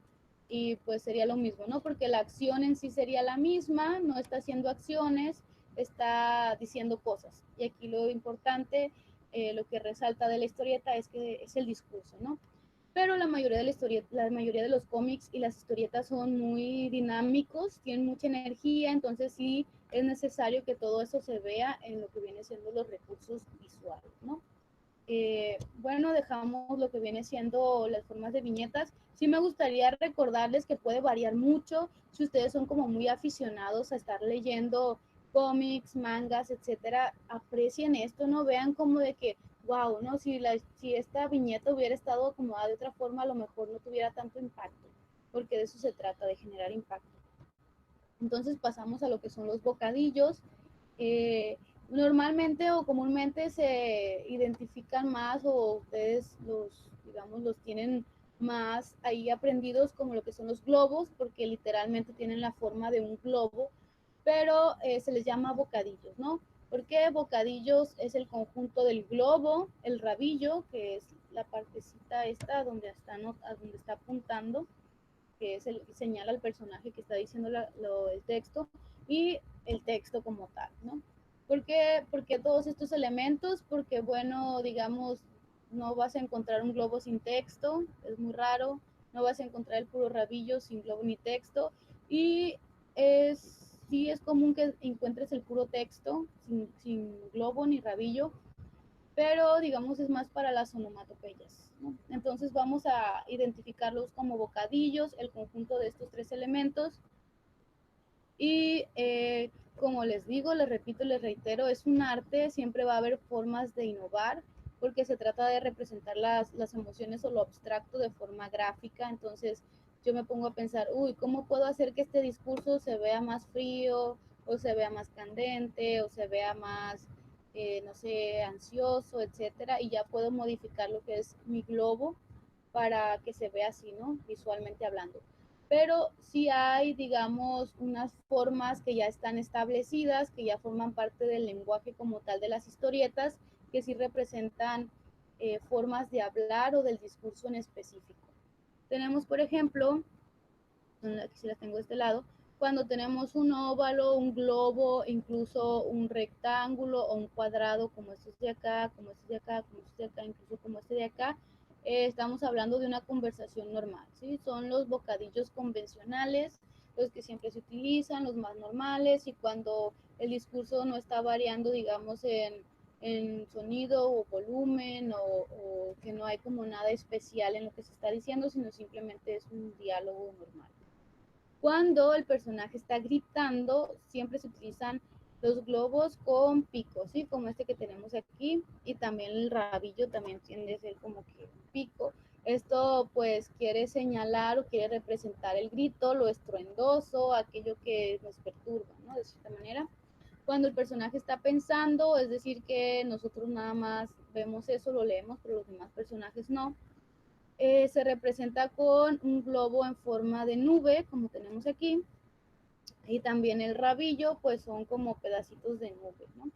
y pues sería lo mismo, ¿no? Porque la acción en sí sería la misma, no está haciendo acciones, está diciendo cosas. Y aquí lo importante, lo que resalta de la historieta es que es el discurso, ¿no? Pero la mayoría de los cómics y las historietas son muy dinámicos, tienen mucha energía, entonces sí es necesario que todo eso se vea en lo que viene siendo los recursos visuales, ¿no? Bueno, dejamos lo que viene siendo las formas de viñetas. Sí me gustaría recordarles que puede variar mucho si ustedes son como muy aficionados a estar leyendo cómics, mangas, etcétera. Aprecien esto, no vean como de que, wow, no, si esta viñeta hubiera estado acomodada de otra forma, a lo mejor no tuviera tanto impacto, porque de eso se trata, de generar impacto. Entonces pasamos a lo que son los bocadillos. Normalmente o comúnmente se identifican más, o ustedes digamos, los tienen más ahí aprendidos como lo que son los globos, porque literalmente tienen la forma de un globo, pero se les llama bocadillos, ¿no? Porque bocadillos es el conjunto del globo, el rabillo, que es la partecita esta donde está apuntando, que es el que señala al personaje que está diciendo el texto, y el texto como tal, ¿no? ¿Por qué todos estos elementos? Porque, bueno, digamos, no vas a encontrar un globo sin texto, es muy raro, no vas a encontrar el puro rabillo sin globo ni texto, y sí es común que encuentres el puro texto, sin globo ni rabillo, pero digamos es más para las onomatopeyas, ¿no? Entonces vamos a identificarlos como bocadillos, el conjunto de estos tres elementos, y como les digo, les repito, les reitero, es un arte, siempre va a haber formas de innovar, porque se trata de representar las emociones o lo abstracto de forma gráfica. Entonces yo me pongo a pensar, uy, ¿cómo puedo hacer que este discurso se vea más frío, o se vea más candente, o se vea más, no sé, ansioso, etcétera? Y ya puedo modificar lo que es mi globo para que se vea así, ¿no? Visualmente hablando. Pero sí hay, digamos, unas formas que ya están establecidas, que ya forman parte del lenguaje como tal de las historietas, que sí representan formas de hablar o del discurso en específico. Tenemos, por ejemplo, aquí sí las tengo de este lado, cuando tenemos un óvalo, un globo, incluso un rectángulo o un cuadrado, como estos de acá, como estos de acá, como estos de acá, incluso como este de acá, estamos hablando de una conversación normal, ¿sí? Son los bocadillos convencionales, los que siempre se utilizan, los más normales, y cuando el discurso no está variando, digamos, en sonido o volumen, o que no hay como nada especial en lo que se está diciendo, sino simplemente es un diálogo normal. Cuando el personaje está gritando, siempre se utilizan los globos con picos, ¿sí? Como este que tenemos aquí, y también el rabillo también tiende a ser como que un pico. Esto pues quiere señalar o quiere representar el grito, lo estruendoso, aquello que nos perturba, ¿no? De cierta manera. Cuando el personaje está pensando, es decir, que nosotros nada más vemos eso, lo leemos, pero los demás personajes no. Se representa con un globo en forma de nube, como tenemos aquí, y también el rabillo, pues son como pedacitos de nube, ¿no?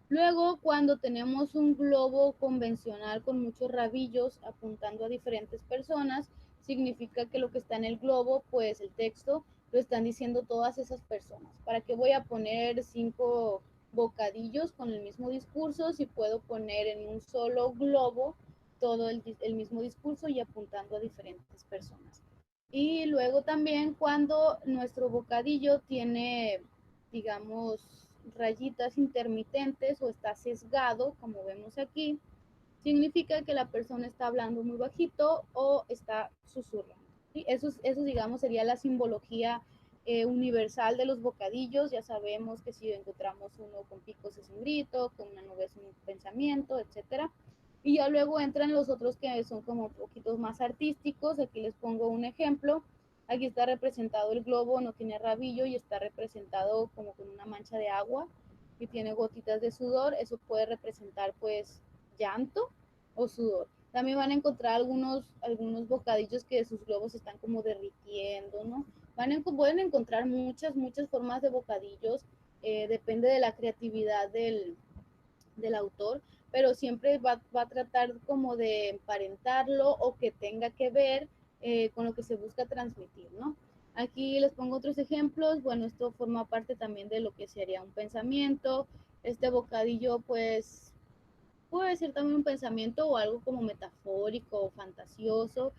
Luego, cuando tenemos un globo convencional con muchos rabillos apuntando a diferentes personas, significa que lo que está en el globo, pues el texto, lo están diciendo todas esas personas. ¿Para qué voy a poner 5 bocadillos con el mismo discurso si puedo poner en un solo globo todo el mismo discurso y apuntando a diferentes personas? Y luego también cuando nuestro bocadillo tiene, digamos, rayitas intermitentes o está sesgado, como vemos aquí, significa que la persona está hablando muy bajito o está susurrando. ¿Sí? Eso, digamos, sería la simbología universal de los bocadillos. Ya sabemos que si encontramos uno con picos es un grito, con una nube es un pensamiento, etcétera. Y ya luego entran los otros que son como un poquito más artísticos. Aquí les pongo un ejemplo. Aquí está representado el globo, no tiene rabillo y está representado como con una mancha de agua y tiene gotitas de sudor. Eso puede representar pues llanto o sudor. También van a encontrar algunos bocadillos que sus globos están como derritiendo, ¿no? Pueden encontrar muchas formas de bocadillos, depende de la creatividad del autor, pero siempre va a tratar como de emparentarlo o que tenga que ver con lo que se busca transmitir, ¿no? Aquí les pongo otros ejemplos. Bueno, esto forma parte también de lo que sería un pensamiento. Este bocadillo, pues, puede ser también un pensamiento o algo como metafórico o fantasioso.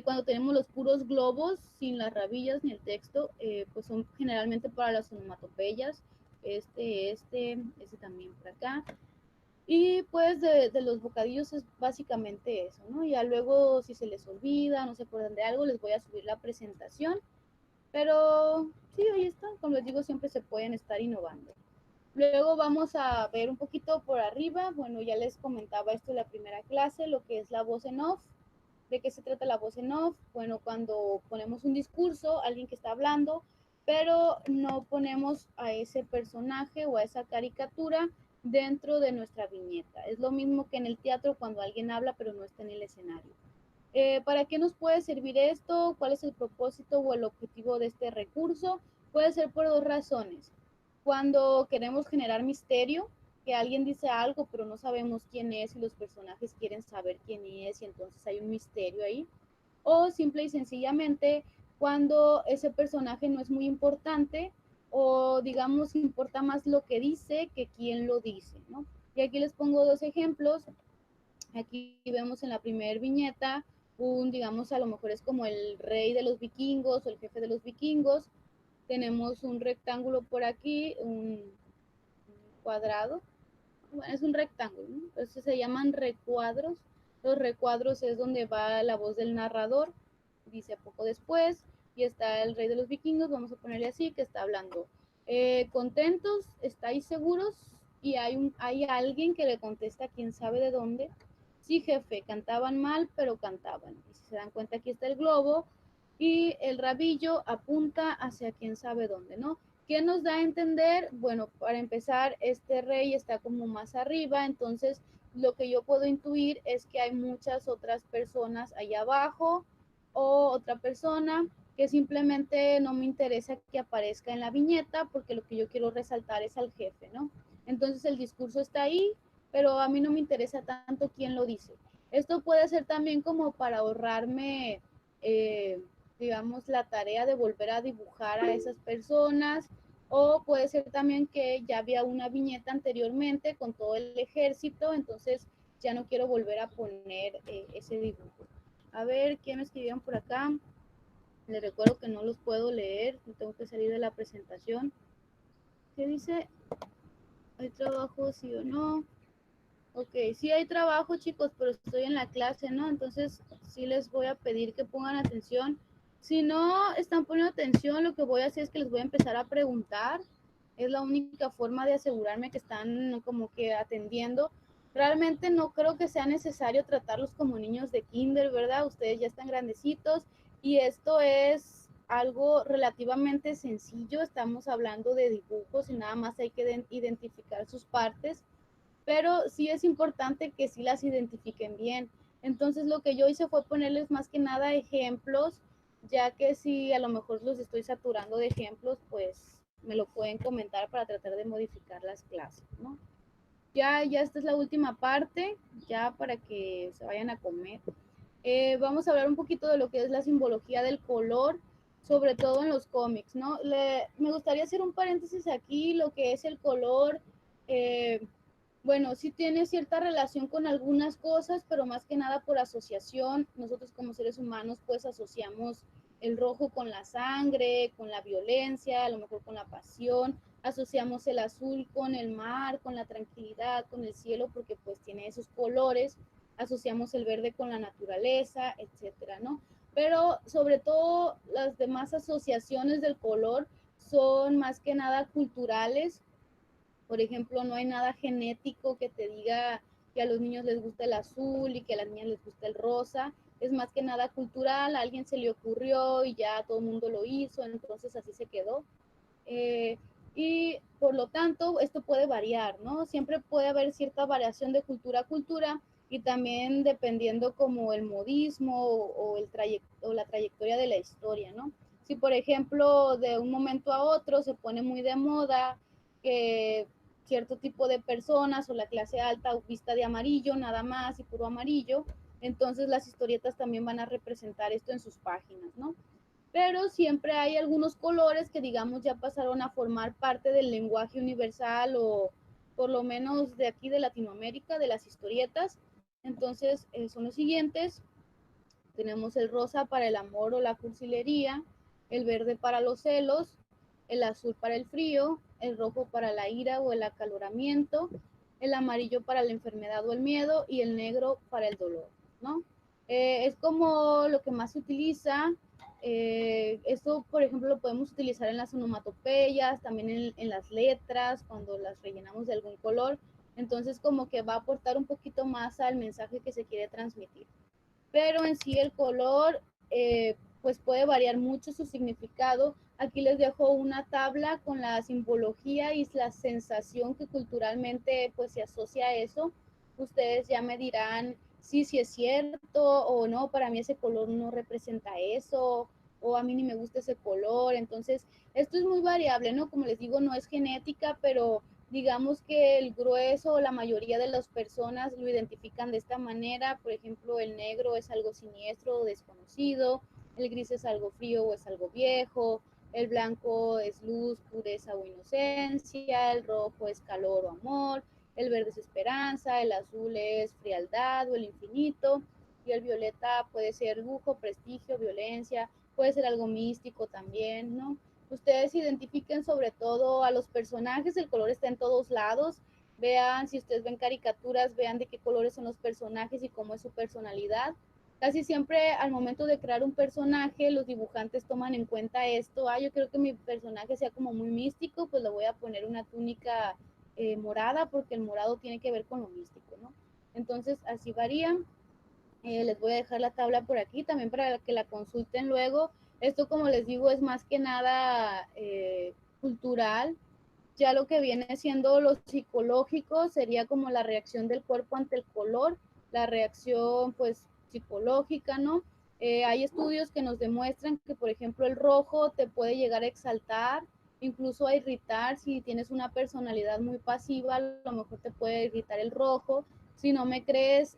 Cuando tenemos los puros globos, sin las rabillas ni el texto, pues son generalmente para las onomatopeyas. Este también por acá. Y pues de los bocadillos es básicamente eso, ¿no? Ya luego si se les olvida, no se acuerdan de algo, les voy a subir la presentación. Pero sí, ahí está. Como les digo, siempre se pueden estar innovando. Luego vamos a ver un poquito por arriba. Bueno, ya les comentaba esto en la primera clase, lo que es la voz en off. ¿De qué se trata la voz en off? Bueno, cuando ponemos un discurso, alguien que está hablando, pero no ponemos a ese personaje o a esa caricatura dentro de nuestra viñeta. Es lo mismo que en el teatro cuando alguien habla pero no está en el escenario. ¿Para qué nos puede servir esto? ¿Cuál es el propósito o el objetivo de este recurso? Puede ser por dos razones. Cuando queremos generar misterio, que alguien dice algo pero no sabemos quién es y los personajes quieren saber quién es y entonces hay un misterio ahí. O simple y sencillamente cuando ese personaje no es muy importante o digamos importa más lo que dice que quién lo dice, ¿no? Y aquí les pongo dos ejemplos. Aquí vemos en la primera viñeta digamos, a lo mejor es como el rey de los vikingos o el jefe de los vikingos. Tenemos un rectángulo por aquí, un cuadrado. Bueno, es un rectángulo, ¿no? Entonces se llaman recuadros. Los recuadros es donde va la voz del narrador, dice poco después, y está el rey de los vikingos, vamos a ponerle así, que está hablando. ¿Contentos? ¿Estáis seguros? Y hay alguien que le contesta, quién sabe de dónde. Sí, jefe, cantaban mal, pero cantaban. Y si se dan cuenta, aquí está el globo y el rabillo apunta hacia quién sabe dónde, ¿no? ¿Qué nos da a entender? Bueno, para empezar, este rey está como más arriba, entonces lo que yo puedo intuir es que hay muchas otras personas allá abajo o otra persona que simplemente no me interesa que aparezca en la viñeta porque lo que yo quiero resaltar es al jefe, ¿no? Entonces el discurso está ahí, pero a mí no me interesa tanto quién lo dice. Esto puede ser también como para ahorrarme, digamos, la tarea de volver a dibujar a esas personas, o puede ser también que ya había una viñeta anteriormente con todo el ejército, entonces ya no quiero volver a poner ese dibujo. A ver, ¿quién me escribieron por acá? Les recuerdo que no los puedo leer, tengo que salir de la presentación. ¿Qué dice? ¿Hay trabajo, sí o no? Ok, sí hay trabajo, chicos, pero estoy en la clase, ¿no? Entonces sí les voy a pedir que pongan atención. Si no están poniendo atención, lo que voy a hacer es que les voy a empezar a preguntar. Es la única forma de asegurarme que están como que atendiendo. Realmente no creo que sea necesario tratarlos como niños de kinder, ¿verdad? Ustedes ya están grandecitos y esto es algo relativamente sencillo, estamos hablando de dibujos y nada más hay que identificar sus partes, pero sí es importante que sí las identifiquen bien. Entonces lo que yo hice fue ponerles más que nada ejemplos, ya que si a lo mejor los estoy saturando de ejemplos, pues me lo pueden comentar para tratar de modificar las clases, ¿no? Ya esta es la última parte, ya para que se vayan a comer. Vamos a hablar un poquito de lo que es la simbología del color, sobre todo en los cómics, ¿no? Me gustaría hacer un paréntesis aquí, lo que es el color. Bueno, sí tiene cierta relación con algunas cosas, pero más que nada por asociación. Nosotros como seres humanos pues asociamos el rojo con la sangre, con la violencia, a lo mejor con la pasión. Asociamos el azul con el mar, con la tranquilidad, con el cielo, porque pues tiene esos colores. Asociamos el verde con la naturaleza, etcétera, ¿no? Pero sobre todo las demás asociaciones del color son más que nada culturales. Por ejemplo, no hay nada genético que te diga que a los niños les gusta el azul y que a las niñas les gusta el rosa. Es más que nada cultural, a alguien se le ocurrió y ya todo el mundo lo hizo, entonces así se quedó. Eh, y por lo tanto, esto puede variar, ¿no? Siempre puede haber cierta variación de cultura a cultura y también dependiendo como el modismo o la trayectoria de la historia, ¿no? Si, por ejemplo, de un momento a otro se pone muy de moda que cierto tipo de personas o la clase alta vista de amarillo, nada más y puro amarillo, entonces las historietas también van a representar esto en sus páginas, ¿no? Pero siempre hay algunos colores que digamos ya pasaron a formar parte del lenguaje universal o por lo menos de aquí de Latinoamérica, de las historietas. Entonces son los siguientes. Tenemos el rosa para el amor o la cursilería, el verde para los celos, el azul para el frío, el rojo para la ira o el acaloramiento, el amarillo para la enfermedad o el miedo y el negro para el dolor, ¿no? Es como lo que más se utiliza. Esto, por ejemplo, lo podemos utilizar en las onomatopeyas, también en las letras, cuando las rellenamos de algún color. Entonces, como que va a aportar un poquito más al mensaje que se quiere transmitir. Pero en sí el color pues puede variar mucho su significado. Aquí les dejo una tabla con la simbología y la sensación que culturalmente pues se asocia a eso. Ustedes ya me dirán si es cierto o no, para mí ese color no representa eso, o a mí ni me gusta ese color. Entonces, esto es muy variable, ¿no? Como les digo, no es genética, pero digamos que el grueso o la mayoría de las personas lo identifican de esta manera. Por ejemplo, el negro es algo siniestro o desconocido, el gris es algo frío o es algo viejo, el blanco es luz, pureza o inocencia, el rojo es calor o amor, el verde es esperanza, el azul es frialdad o el infinito, y el violeta puede ser lujo, prestigio, violencia, puede ser algo místico también, ¿no? Ustedes identifiquen sobre todo a los personajes, el color está en todos lados. Vean, si ustedes ven caricaturas, vean de qué colores son los personajes y cómo es su personalidad. Casi siempre al momento de crear un personaje, los dibujantes toman en cuenta esto. Yo creo que mi personaje sea como muy místico, pues le voy a poner una túnica morada, porque el morado tiene que ver con lo místico, ¿no? Entonces, así varían. Les voy a dejar la tabla por aquí también para que la consulten luego. Esto, como les digo, es más que nada cultural. Ya lo que viene siendo lo psicológico sería como la reacción del cuerpo ante el color, la reacción pues psicológica, ¿no? Hay estudios que nos demuestran que, por ejemplo, el rojo te puede llegar a exaltar, incluso a irritar. Si tienes una personalidad muy pasiva, a lo mejor te puede irritar el rojo. Si no me crees,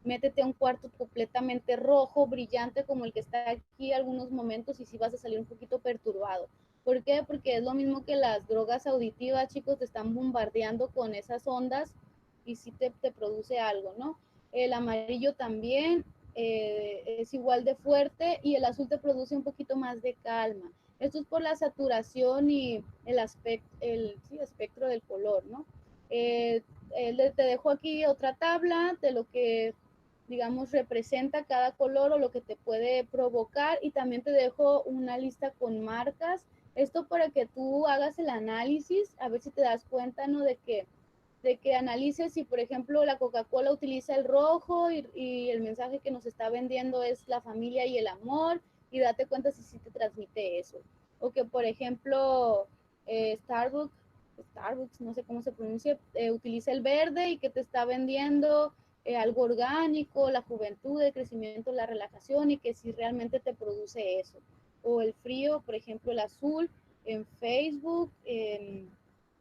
métete a un cuarto completamente rojo, brillante, como el que está aquí algunos momentos, y si vas a salir un poquito perturbado. ¿Por qué? Porque es lo mismo que las drogas auditivas, chicos, te están bombardeando con esas ondas y sí te produce algo, ¿no? El amarillo también es igual de fuerte y el azul te produce un poquito más de calma. Esto es por la saturación y el espectro del color, ¿no? Te dejo aquí otra tabla de lo que digamos, representa cada color o lo que te puede provocar, y también te dejo una lista con marcas. Esto para que tú hagas el análisis, a ver si te das cuenta, ¿no? De que analices si, por ejemplo, la Coca-Cola utiliza el rojo y el mensaje que nos está vendiendo es la familia y el amor, y date cuenta si sí te transmite eso. O que, por ejemplo, Starbucks, no sé cómo se pronuncia, utiliza el verde y que te está vendiendo algo orgánico, la juventud, el crecimiento, la relajación, y que si realmente te produce eso. O el frío, por ejemplo, el azul en Facebook, en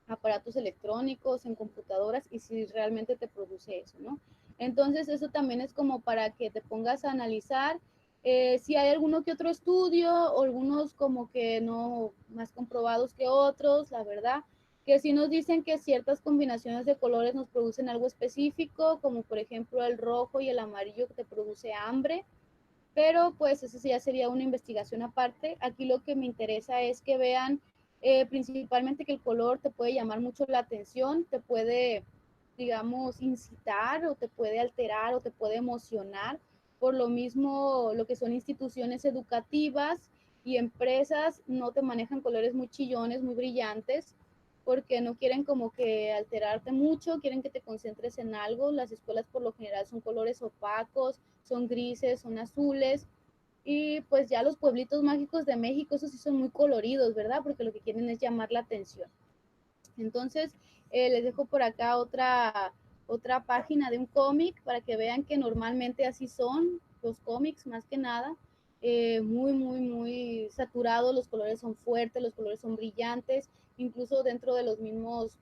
aparatos electrónicos, en computadoras, y si realmente te produce eso, ¿no? Entonces eso también es como para que te pongas a analizar si hay alguno que otro estudio, o algunos como que no más comprobados que otros, la verdad, que sí nos dicen que ciertas combinaciones de colores nos producen algo específico, como por ejemplo el rojo y el amarillo que te produce hambre, pero pues eso ya sería una investigación aparte. Aquí lo que me interesa es que vean principalmente que el color te puede llamar mucho la atención, te puede, digamos, incitar o te puede alterar o te puede emocionar. Por lo mismo, lo que son instituciones educativas y empresas no te manejan colores muy chillones, muy brillantes, porque no quieren como que alterarte mucho, quieren que te concentres en algo. Las escuelas por lo general son colores opacos, son grises, son azules, y pues ya los pueblitos mágicos de México, esos sí son muy coloridos, ¿verdad? Porque lo que quieren es llamar la atención. Entonces, les dejo por acá otra página de un cómic para que vean que normalmente así son los cómics, más que nada. Muy saturados, los colores son fuertes, los colores son brillantes, incluso dentro de las mismas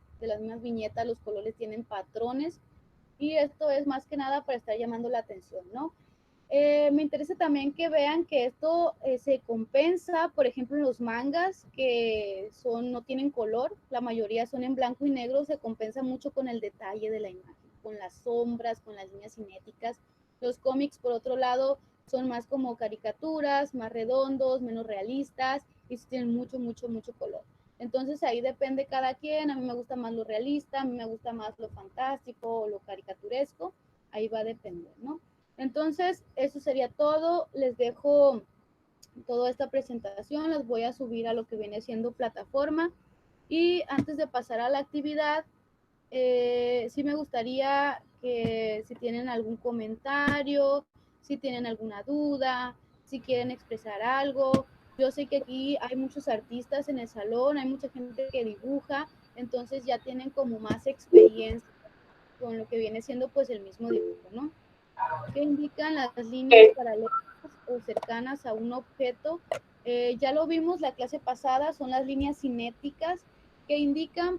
viñetas los colores tienen patrones, y esto es más que nada para estar llamando la atención, ¿no? Me interesa también que vean que esto se compensa, por ejemplo, en los mangas que no tienen color, la mayoría son en blanco y negro, se compensa mucho con el detalle de la imagen, con las sombras, con las líneas cinéticas. Los cómics, por otro lado, son más como caricaturas, más redondos, menos realistas, y tienen mucho color. Entonces ahí depende cada quien. A mí me gusta más lo realista, a mí me gusta más lo fantástico o lo caricaturesco, ahí va a depender, ¿no? Entonces, eso sería todo. Les dejo toda esta presentación, las voy a subir a lo que viene siendo plataforma. Y antes de pasar a la actividad, sí me gustaría que si tienen algún comentario, si tienen alguna duda, si quieren expresar algo. Yo sé que aquí hay muchos artistas en el salón, hay mucha gente que dibuja, entonces ya tienen como más experiencia con lo que viene siendo pues el mismo dibujo, ¿no? Que indican las líneas paralelas o cercanas a un objeto. Ya lo vimos la clase pasada, son las líneas cinéticas que indican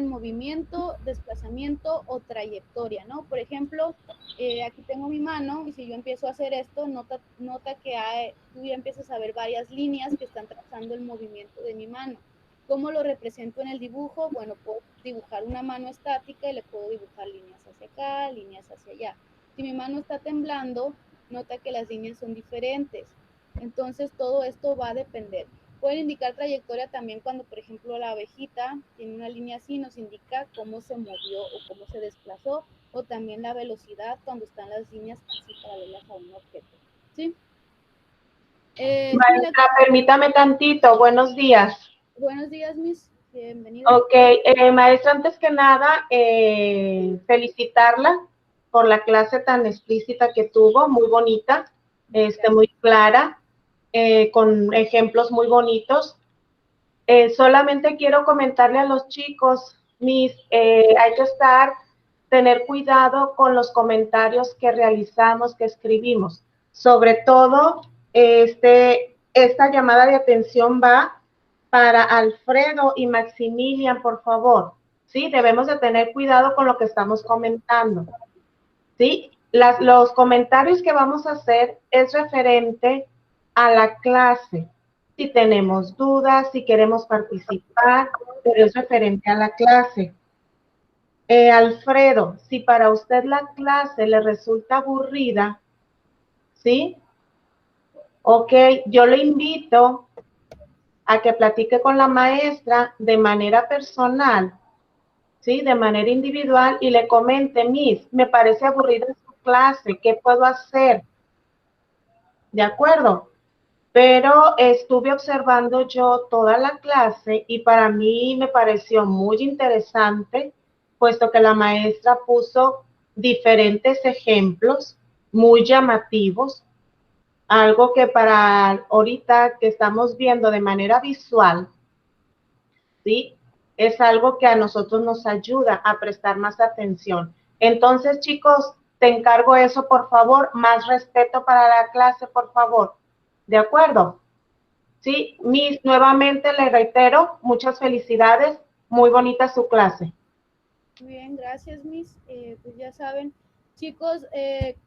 movimiento, desplazamiento o trayectoria, ¿no? Por ejemplo, aquí tengo mi mano y si yo empiezo a hacer esto, nota que tú ya empiezas a ver varias líneas que están trazando el movimiento de mi mano. ¿Cómo lo represento en el dibujo? Bueno, puedo dibujar una mano estática y le puedo dibujar líneas hacia acá, líneas hacia allá. Si mi mano está temblando, nota que las líneas son diferentes. Entonces todo esto va a depender. Pueden indicar trayectoria también cuando, por ejemplo, la abejita tiene una línea así, nos indica cómo se movió o cómo se desplazó, o también la velocidad cuando están las líneas así paralelas a un objeto. ¿Sí? Maestra, permítame tantito, buenos días. Buenos días, Miss. Bienvenida. Ok, maestra, antes que nada, felicitarla por la clase tan explícita que tuvo, muy bonita, muy clara, con ejemplos muy bonitos. Solamente quiero comentarle a los chicos, Miss, hay que tener cuidado con los comentarios que realizamos, que escribimos. Sobre todo, esta llamada de atención va para Alfredo y Maximilian, por favor. Sí, debemos de tener cuidado con lo que estamos comentando. Sí, los comentarios que vamos a hacer es referente a la clase. Si tenemos dudas, si queremos participar, pero es referente a la clase. Alfredo, si para usted la clase le resulta aburrida, ¿sí? Ok, yo le invito a que platique con la maestra de manera personal, ¿sí? De manera individual y le comente, Miss, me parece aburrida su clase, ¿qué puedo hacer? ¿De acuerdo? Pero estuve observando yo toda la clase y para mí me pareció muy interesante, puesto que la maestra puso diferentes ejemplos muy llamativos, Algo que para ahorita que estamos viendo de manera visual, ¿sí? Es algo que a nosotros nos ayuda a prestar más atención. Entonces, chicos, te encargo eso, por favor, más respeto para la clase, por favor. ¿De acuerdo? Sí, Miss, nuevamente le reitero, muchas felicidades, muy bonita su clase. Muy bien, gracias, Miss. Pues ya saben, chicos,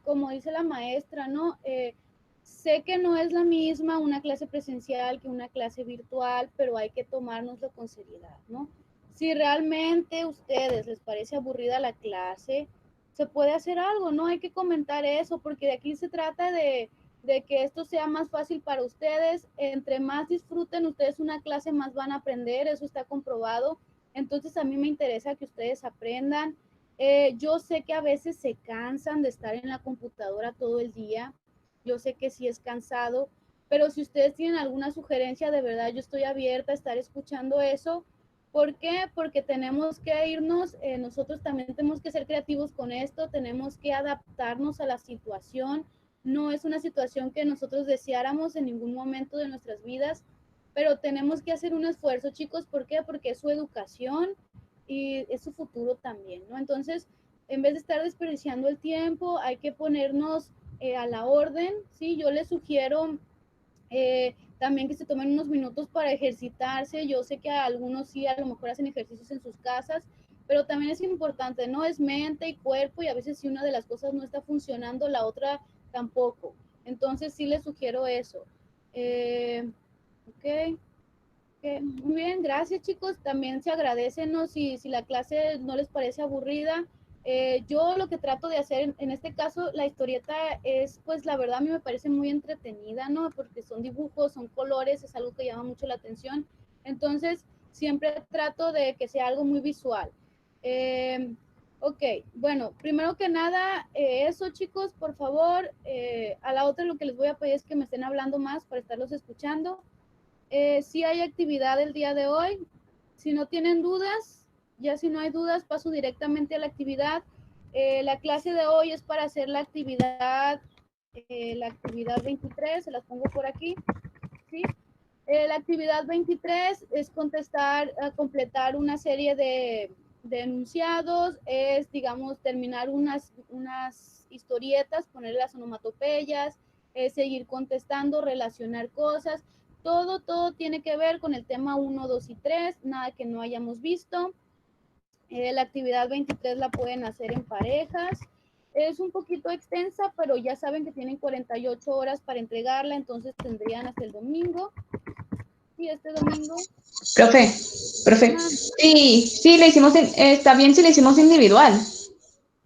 como dice la maestra, ¿no? Sé que no es la misma una clase presencial que una clase virtual, pero hay que tomárnoslo con seriedad, ¿no? Si realmente a ustedes les parece aburrida la clase, se puede hacer algo, ¿no? Hay que comentar eso, porque de aquí se trata de que esto sea más fácil para ustedes. Entre más disfruten ustedes una clase, más van a aprender, eso está comprobado. Entonces a mí me interesa que ustedes aprendan. Yo sé que a veces se cansan de estar en la computadora todo el día. Yo sé que sí es cansado, pero si ustedes tienen alguna sugerencia, de verdad yo estoy abierta a estar escuchando eso. ¿Por qué? Porque tenemos que irnos, nosotros también tenemos que ser creativos con esto, tenemos que adaptarnos a la situación. No es una situación que nosotros deseáramos en ningún momento de nuestras vidas, pero tenemos que hacer un esfuerzo, chicos. ¿Por qué? Porque es su educación y es su futuro también, ¿no? Entonces, en vez de estar desperdiciando el tiempo, hay que ponernos a la orden, ¿sí? Yo les sugiero también que se tomen unos minutos para ejercitarse. Yo sé que a algunos sí, a lo mejor hacen ejercicios en sus casas, pero también es importante, ¿no? Es mente y cuerpo, y a veces si una de las cosas no está funcionando, la otra tampoco. Entonces sí les sugiero eso. Ok. Muy bien, gracias, chicos. También se agradecen, ¿no? Si la clase no les parece aburrida. Yo lo que trato de hacer en este caso, la historieta es, pues la verdad a mí me parece muy entretenida, ¿no? Porque son dibujos, son colores, es algo que llama mucho la atención. Entonces, siempre trato de que sea algo muy visual. Ok, bueno, primero que nada, eso, chicos, por favor. A la otra lo que les voy a pedir es que me estén hablando más para estarlos escuchando. Sí hay actividad el día de hoy. Si no tienen dudas, ya si no hay dudas, paso directamente a la actividad. La clase de hoy es para hacer la actividad 23, se las pongo por aquí, ¿sí? La actividad 23 es completar una serie de enunciados, es, digamos, terminar unas historietas, poner las onomatopeyas, seguir contestando, relacionar cosas. Todo tiene que ver con el tema 1, 2 y 3, nada que no hayamos visto. La actividad 23 la pueden hacer en parejas. Es un poquito extensa, pero ya saben que tienen 48 horas para entregarla, entonces tendrían hasta el domingo. Sí, este domingo. Profe, sí, le hicimos, está bien si le hicimos individual.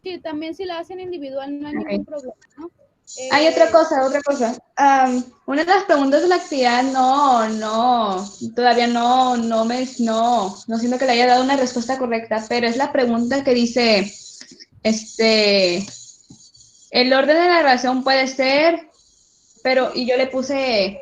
Sí, también si la hacen individual no hay ningún problema, ¿no? Hay otra cosa. Una de las preguntas de la actividad todavía no siento que le haya dado una respuesta correcta, pero es la pregunta que dice, el orden de la narración puede ser, y yo le puse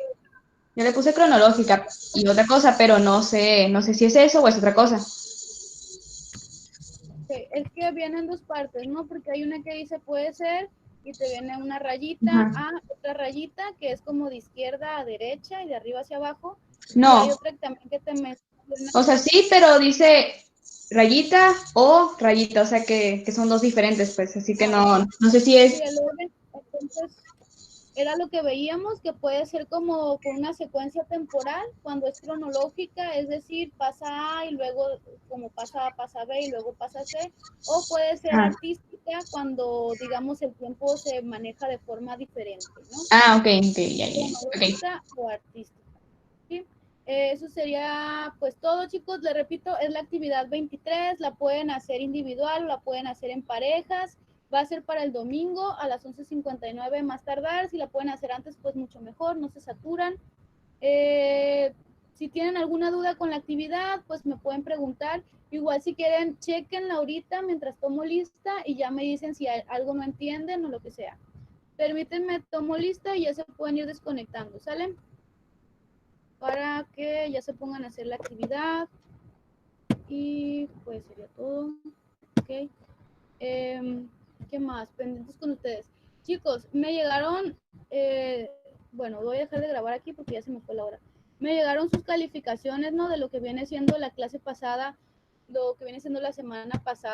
cronológica y otra cosa, pero no sé si es eso o es otra cosa. Sí, es que vienen dos partes, ¿no? Porque hay una que dice puede ser y te viene una rayita, otra rayita que es como de izquierda a derecha y de arriba hacia abajo. No. Y hay otra también que te menciona. O sea, sí, pero dice rayita o rayita, o sea que son dos diferentes, pues, así que no sé si es... Sí, el orden, entonces, era lo que veíamos, que puede ser como con una secuencia temporal, cuando es cronológica, es decir, pasa A y luego como pasa A, pasa B y luego pasa C, o puede ser artística cuando, digamos, el tiempo se maneja de forma diferente, ¿no? Ok, ya. Cronológica o artística, ¿sí? Eso sería pues todo, chicos. Les repito, es la actividad 23, la pueden hacer individual, la pueden hacer en parejas. Va a ser para el domingo a las 11:59 más tardar. Si la pueden hacer antes, pues mucho mejor, no se saturan. Si tienen alguna duda con la actividad, pues me pueden preguntar. Igual si quieren, chequenla ahorita mientras tomo lista y ya me dicen si algo no entienden o lo que sea. Permítanme, tomo lista y ya se pueden ir desconectando, ¿sale? Para que ya se pongan a hacer la actividad. Y pues sería todo. Ok. ¿Qué más? Pendientes con ustedes. Chicos, me llegaron bueno, voy a dejar de grabar aquí porque ya se me fue la hora. Me llegaron sus calificaciones, ¿no? De lo que viene siendo la clase pasada, lo que viene siendo la semana pasada.